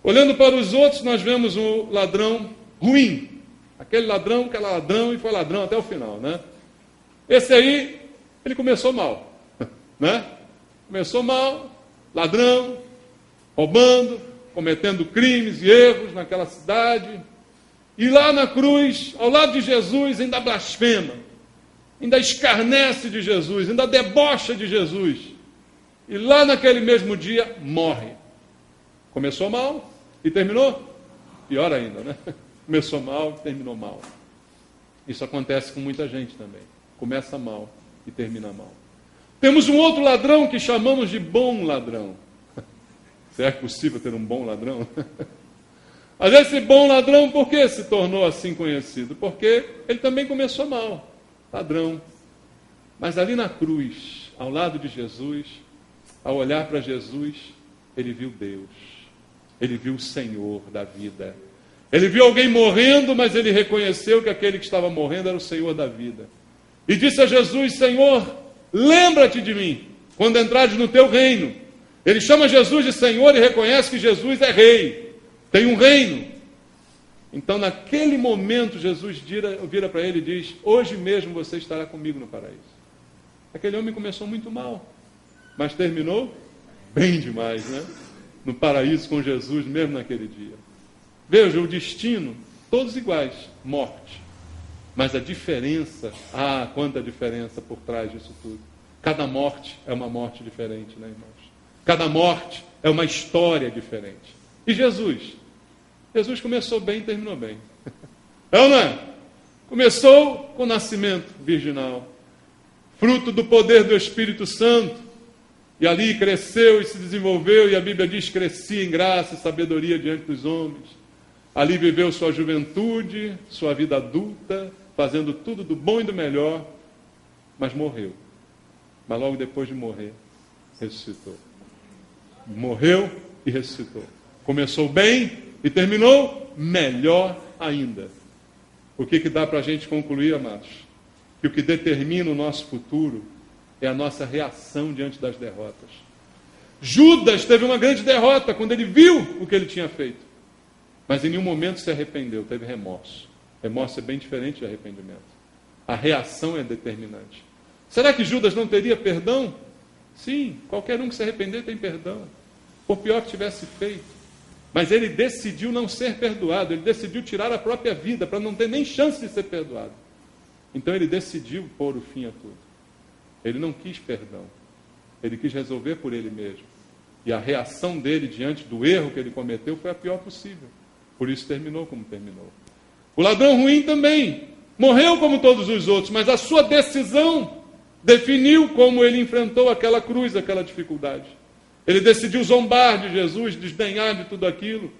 Olhando para os outros, nós vemos um ladrão ruim. Aquele ladrão que era ladrão e foi ladrão até o final, né? Esse aí, ele começou mal, né? Começou mal, ladrão, roubando, cometendo crimes e erros naquela cidade. E lá na cruz, ao lado de Jesus, ainda blasfema, ainda escarnece de Jesus, ainda debocha de Jesus. E lá naquele mesmo dia, morre. Começou mal e terminou pior ainda, né? Começou mal e terminou mal. Isso acontece com muita gente também. Começa mal e termina mal. Temos um outro ladrão que chamamos de bom ladrão. Será que é possível ter um bom ladrão? Mas esse bom ladrão, por que se tornou assim conhecido? Porque ele também começou mal. Ladrão. Mas ali na cruz, ao lado de Jesus, ao olhar para Jesus, ele viu Deus. Ele viu o Senhor da vida. Ele viu alguém morrendo, mas ele reconheceu que aquele que estava morrendo era o Senhor da vida. E disse a Jesus: Senhor, lembra-te de mim, quando entrares no teu reino. Ele chama Jesus de Senhor e reconhece que Jesus é rei, tem um reino. Então, naquele momento, Jesus vira para ele e diz: hoje mesmo você estará comigo no paraíso. Aquele homem começou muito mal, mas terminou bem demais, né? No paraíso com Jesus, mesmo naquele dia. Veja, o destino, todos iguais, morte. Mas a diferença, quanta diferença por trás disso tudo. Cada morte é uma morte diferente, né, irmãos? Cada morte é uma história diferente. E Jesus? Jesus começou bem e terminou bem. É ou não é? Começou com o nascimento virginal, fruto do poder do Espírito Santo, e ali cresceu e se desenvolveu, e a Bíblia diz: crescia em graça e sabedoria diante dos homens. Ali viveu sua juventude, sua vida adulta, fazendo tudo do bom e do melhor, mas morreu. Mas logo depois de morrer, ressuscitou. Morreu e ressuscitou. Começou bem e terminou melhor ainda. O que dá para a gente concluir, amados? Que o que determina o nosso futuro é a nossa reação diante das derrotas. Judas teve uma grande derrota quando ele viu o que ele tinha feito. Mas em nenhum momento se arrependeu, teve remorso. Remorso é bem diferente de arrependimento. A reação é determinante. Será que Judas não teria perdão? Sim, qualquer um que se arrepender tem perdão, por pior que tivesse feito. Mas ele decidiu não ser perdoado, ele decidiu tirar a própria vida, para não ter nem chance de ser perdoado. Então ele decidiu pôr o fim a tudo. Ele não quis perdão, ele quis resolver por ele mesmo. E a reação dele diante do erro que ele cometeu foi a pior possível. Por isso terminou como terminou. O ladrão ruim também morreu como todos os outros, mas a sua decisão definiu como ele enfrentou aquela cruz, aquela dificuldade. Ele decidiu zombar de Jesus, desdenhar de tudo aquilo,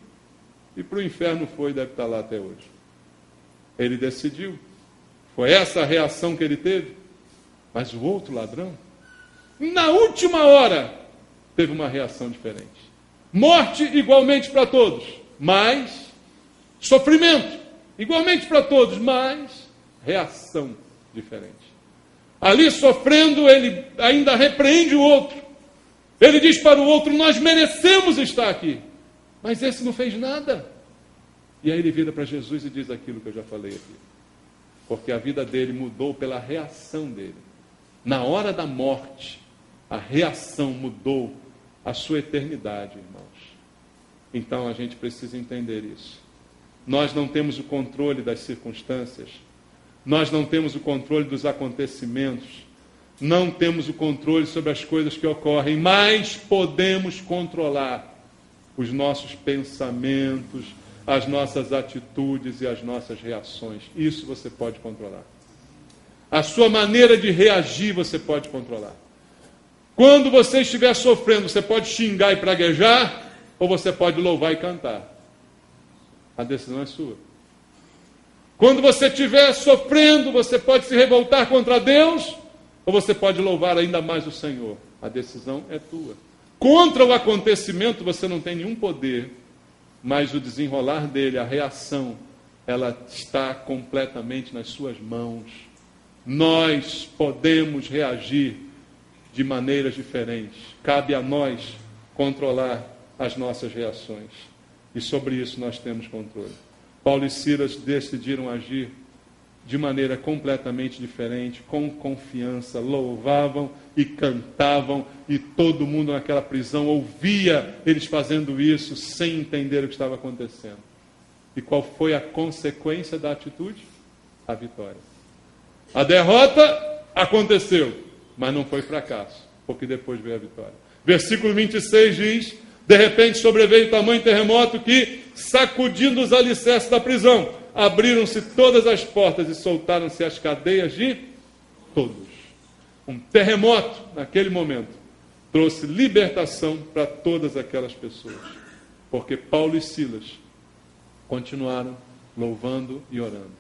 e para o inferno foi e deve estar lá até hoje. Ele decidiu. Foi essa a reação que ele teve. Mas o outro ladrão, na última hora, teve uma reação diferente. Morte igualmente para todos, mas sofrimento igualmente para todos, mas reação diferente. Ali sofrendo, ele ainda repreende o outro. Ele diz para o outro: nós merecemos estar aqui. Mas esse não fez nada. E aí ele vira para Jesus e diz aquilo que eu já falei aqui. Porque a vida dele mudou pela reação dele. Na hora da morte, a reação mudou a sua eternidade, irmãos. Então a gente precisa entender isso. Nós não temos o controle das circunstâncias. Nós não temos o controle dos acontecimentos. Não temos o controle sobre as coisas que ocorrem, mas podemos controlar os nossos pensamentos, as nossas atitudes e as nossas reações. Isso você pode controlar. A sua maneira de reagir você pode controlar. Quando você estiver sofrendo, você pode xingar e praguejar, ou você pode louvar e cantar. A decisão é sua. Quando você estiver sofrendo, você pode se revoltar contra Deus, ou você pode louvar ainda mais o Senhor. A decisão é tua. Contra o acontecimento você não tem nenhum poder, mas o desenrolar dele, a reação, ela está completamente nas suas mãos. Nós podemos reagir de maneiras diferentes. Cabe a nós controlar as nossas reações. E sobre isso nós temos controle. Paulo e Silas decidiram agir de maneira completamente diferente, com confiança, louvavam e cantavam, e todo mundo naquela prisão ouvia eles fazendo isso, sem entender o que estava acontecendo. E qual foi a consequência da atitude? A vitória. A derrota aconteceu, mas não foi fracasso, porque depois veio a vitória. Versículo 26 diz: De repente sobreveio tamanho terremoto que, sacudindo os alicerces da prisão, abriram-se todas as portas e soltaram-se as cadeias de todos. Um terremoto, naquele momento, trouxe libertação para todas aquelas pessoas. Porque Paulo e Silas continuaram louvando e orando.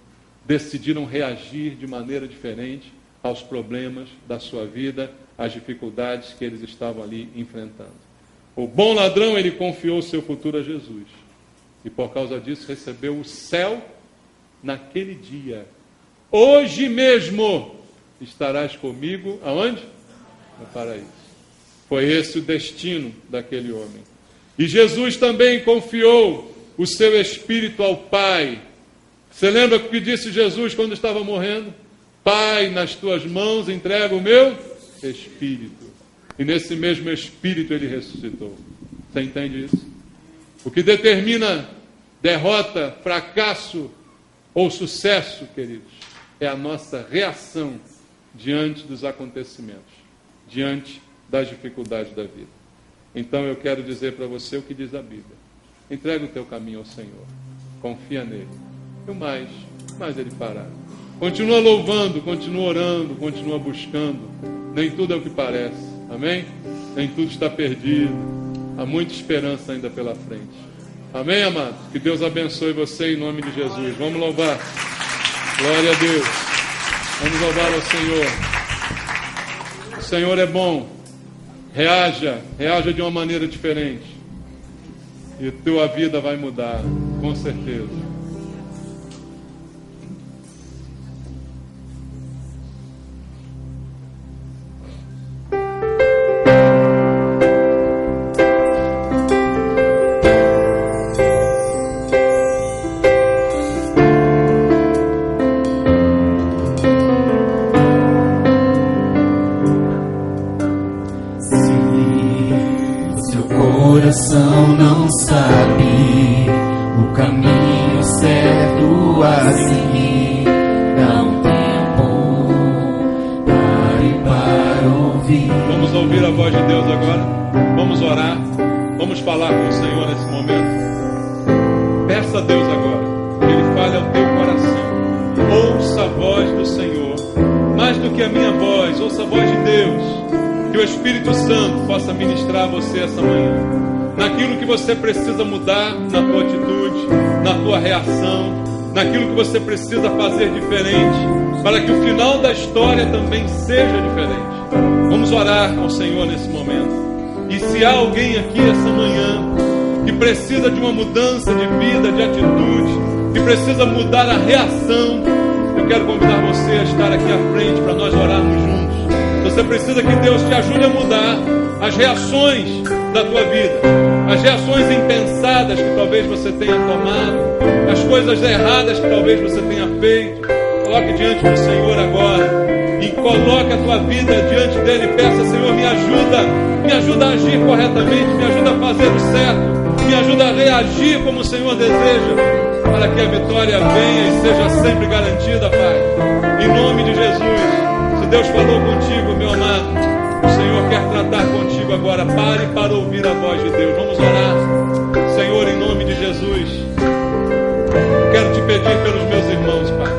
Decidiram reagir de maneira diferente aos problemas da sua vida, às dificuldades que eles estavam ali enfrentando. O bom ladrão, ele confiou o seu futuro a Jesus. E por causa disso recebeu o céu naquele dia. Hoje mesmo estarás comigo, aonde? No paraíso. Foi esse o destino daquele homem. E Jesus também confiou o seu espírito ao Pai. Você lembra o que disse Jesus quando estava morrendo? Pai, nas tuas mãos entrego o meu espírito. E nesse mesmo espírito ele ressuscitou. Você entende isso? O que determina derrota, fracasso ou sucesso, queridos, é a nossa reação diante dos acontecimentos, diante das dificuldades da vida. Então eu quero dizer para você o que diz a Bíblia. Entrega o teu caminho ao Senhor. Confia nele. E o mais ele fará. Continua louvando, continua orando, continua buscando. Nem tudo é o que parece. Amém? Nem tudo está perdido. Há muita esperança ainda pela frente. Amém, amados? Que Deus abençoe você em nome de Jesus. Vamos louvar. Glória a Deus. Vamos louvar ao Senhor. O Senhor é bom. Reaja de uma maneira diferente. E tua vida vai mudar, com certeza. Não sabe o caminho certo a seguir. Dá um tempo, pare para ouvir. Vamos ouvir a voz de Deus agora. Vamos orar. Vamos falar com o Senhor nesse momento. Peça a Deus agora que Ele fale ao teu coração. Ouça a voz do Senhor. Mais do que a minha voz, ouça a voz de Deus. Que o Espírito Santo possa ministrar a você essa manhã. Naquilo que você precisa mudar na tua atitude, na tua reação, naquilo que você precisa fazer diferente, para que o final da história também seja diferente. Vamos orar ao Senhor nesse momento. E se há alguém aqui essa manhã que precisa de uma mudança de vida, de atitude, que precisa mudar a reação, eu quero convidar você a estar aqui à frente para nós orarmos juntos. Você precisa que Deus te ajude a mudar as reações da tua vida, as reações impensadas que talvez você tenha tomado, as coisas erradas que talvez você tenha feito. Coloque diante do Senhor agora e coloque a tua vida diante dele. Peça: Senhor, me ajuda a agir corretamente, me ajuda a fazer o certo, me ajuda a reagir como o Senhor deseja, para que a vitória venha e seja sempre garantida, Pai. Em nome de Jesus. Se Deus falou contigo, meu amado, o Senhor quer tratar contigo agora. Pare para ouvir a voz de Deus. Vamos orar. Senhor, em nome de Jesus, quero te pedir pelos meus irmãos, Pai,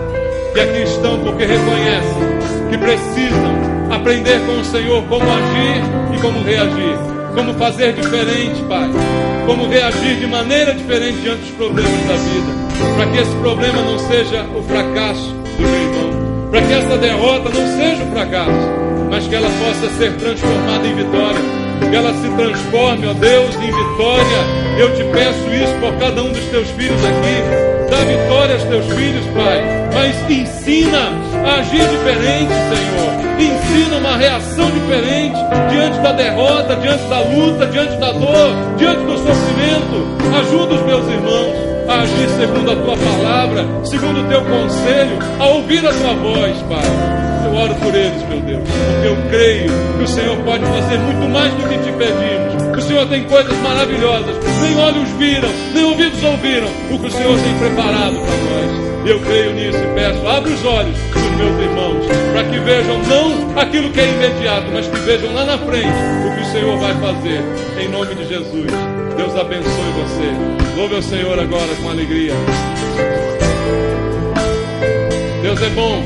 que aqui estão porque reconhecem que precisam aprender com o Senhor como agir e como reagir, como fazer diferente, Pai, como reagir de maneira diferente diante dos problemas da vida, para que esse problema não seja o fracasso do meu irmão, para que essa derrota não seja o fracasso, mas que ela possa ser transformada em vitória, que ela se transforme, ó Deus, em vitória. Eu te peço isso por cada um dos teus filhos aqui. Dá vitória aos teus filhos, Pai, mas ensina a agir diferente, Senhor. Ensina uma reação diferente diante da derrota, diante da luta, diante da dor, diante do sofrimento. Ajuda os meus irmãos a agir segundo a tua palavra, segundo o teu conselho, a ouvir a tua voz, Pai. Eu oro por eles, meu Deus, porque eu creio que o Senhor pode fazer muito mais do que te pedimos. O Senhor tem coisas maravilhosas, nem olhos viram, nem ouvidos ouviram o que o Senhor tem preparado para nós. Eu creio nisso e peço: abre os olhos dos meus irmãos, para para que vejam não aquilo que é imediato, mas que vejam lá na frente o que o Senhor vai fazer, em nome de Jesus. Deus abençoe você. Louve ao Senhor agora com alegria. Deus é bom.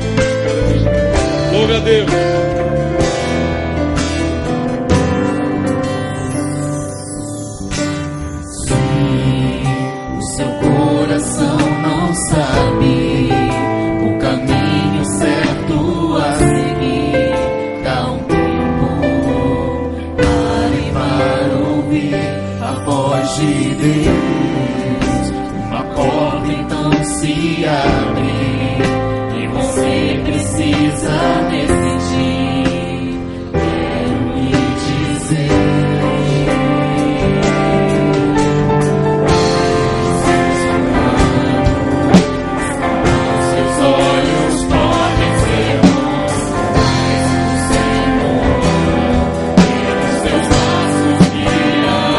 Louve a Deus. Se o seu coração não sabe o caminho certo a seguir, dá um tempo, pare para ouvir a voz de Deus. Uma porta então se abre e você precisa decidir. Quero lhe dizer, seus olhos podem ser bons, mas o Senhor pelos seus braços guiará.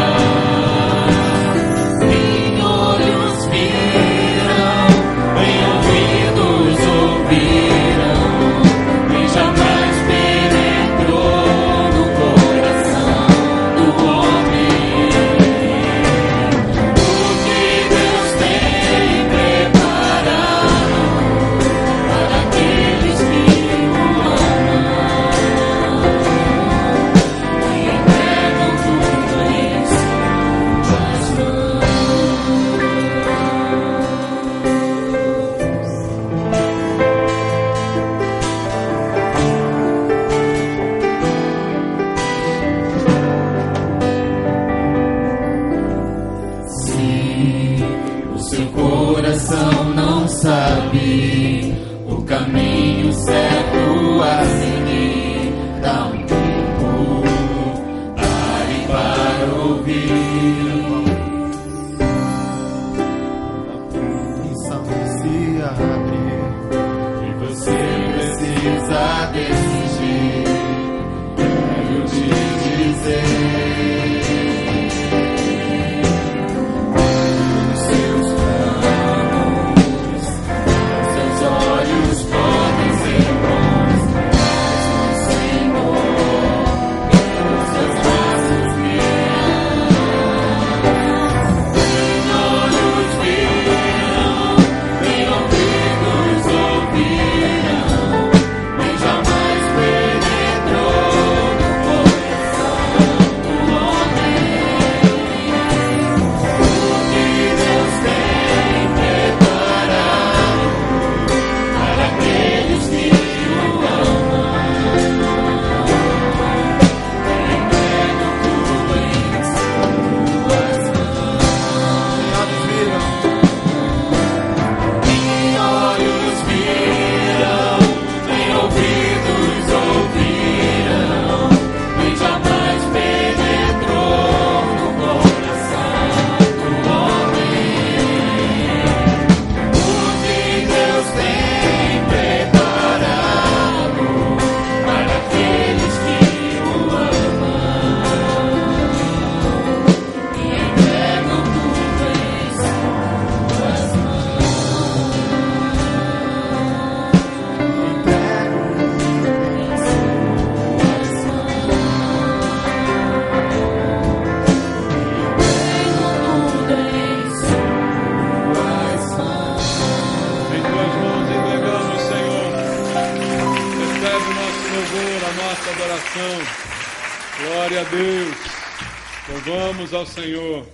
Nem olhos viram, nem ouvidos ouviram, nem jamais penetrou no coração do homem o que Deus tem preparado para aqueles que o amam e entregam tudo em suas mãos. Se o seu coração não sabe o caminho certo a seguir, dá um tempo, pare para ouvir. Se abre e você precisa decidir. Quero te dizer, os seus planos, seus olhos podem ser bons, mas o Senhor pelos seus braços guiará. Nem olhos viram, nem ouvidos ouviram, nem jamais penetrou no coração do homem o que Deus tem preparado para aqueles que o amam e entregam tudo em suas mãos. Nem olhos viram, nem ouvidos ouviram, nem jamais penetrou no coração do homem o que Deus tem preparado para aqueles que o amam e entregam tudo em suas mãos. Em tuas mãos entregamos, Senhor. Recebe o nosso louvor, a nossa adoração. Glória a Deus. Louvamos ao Senhor.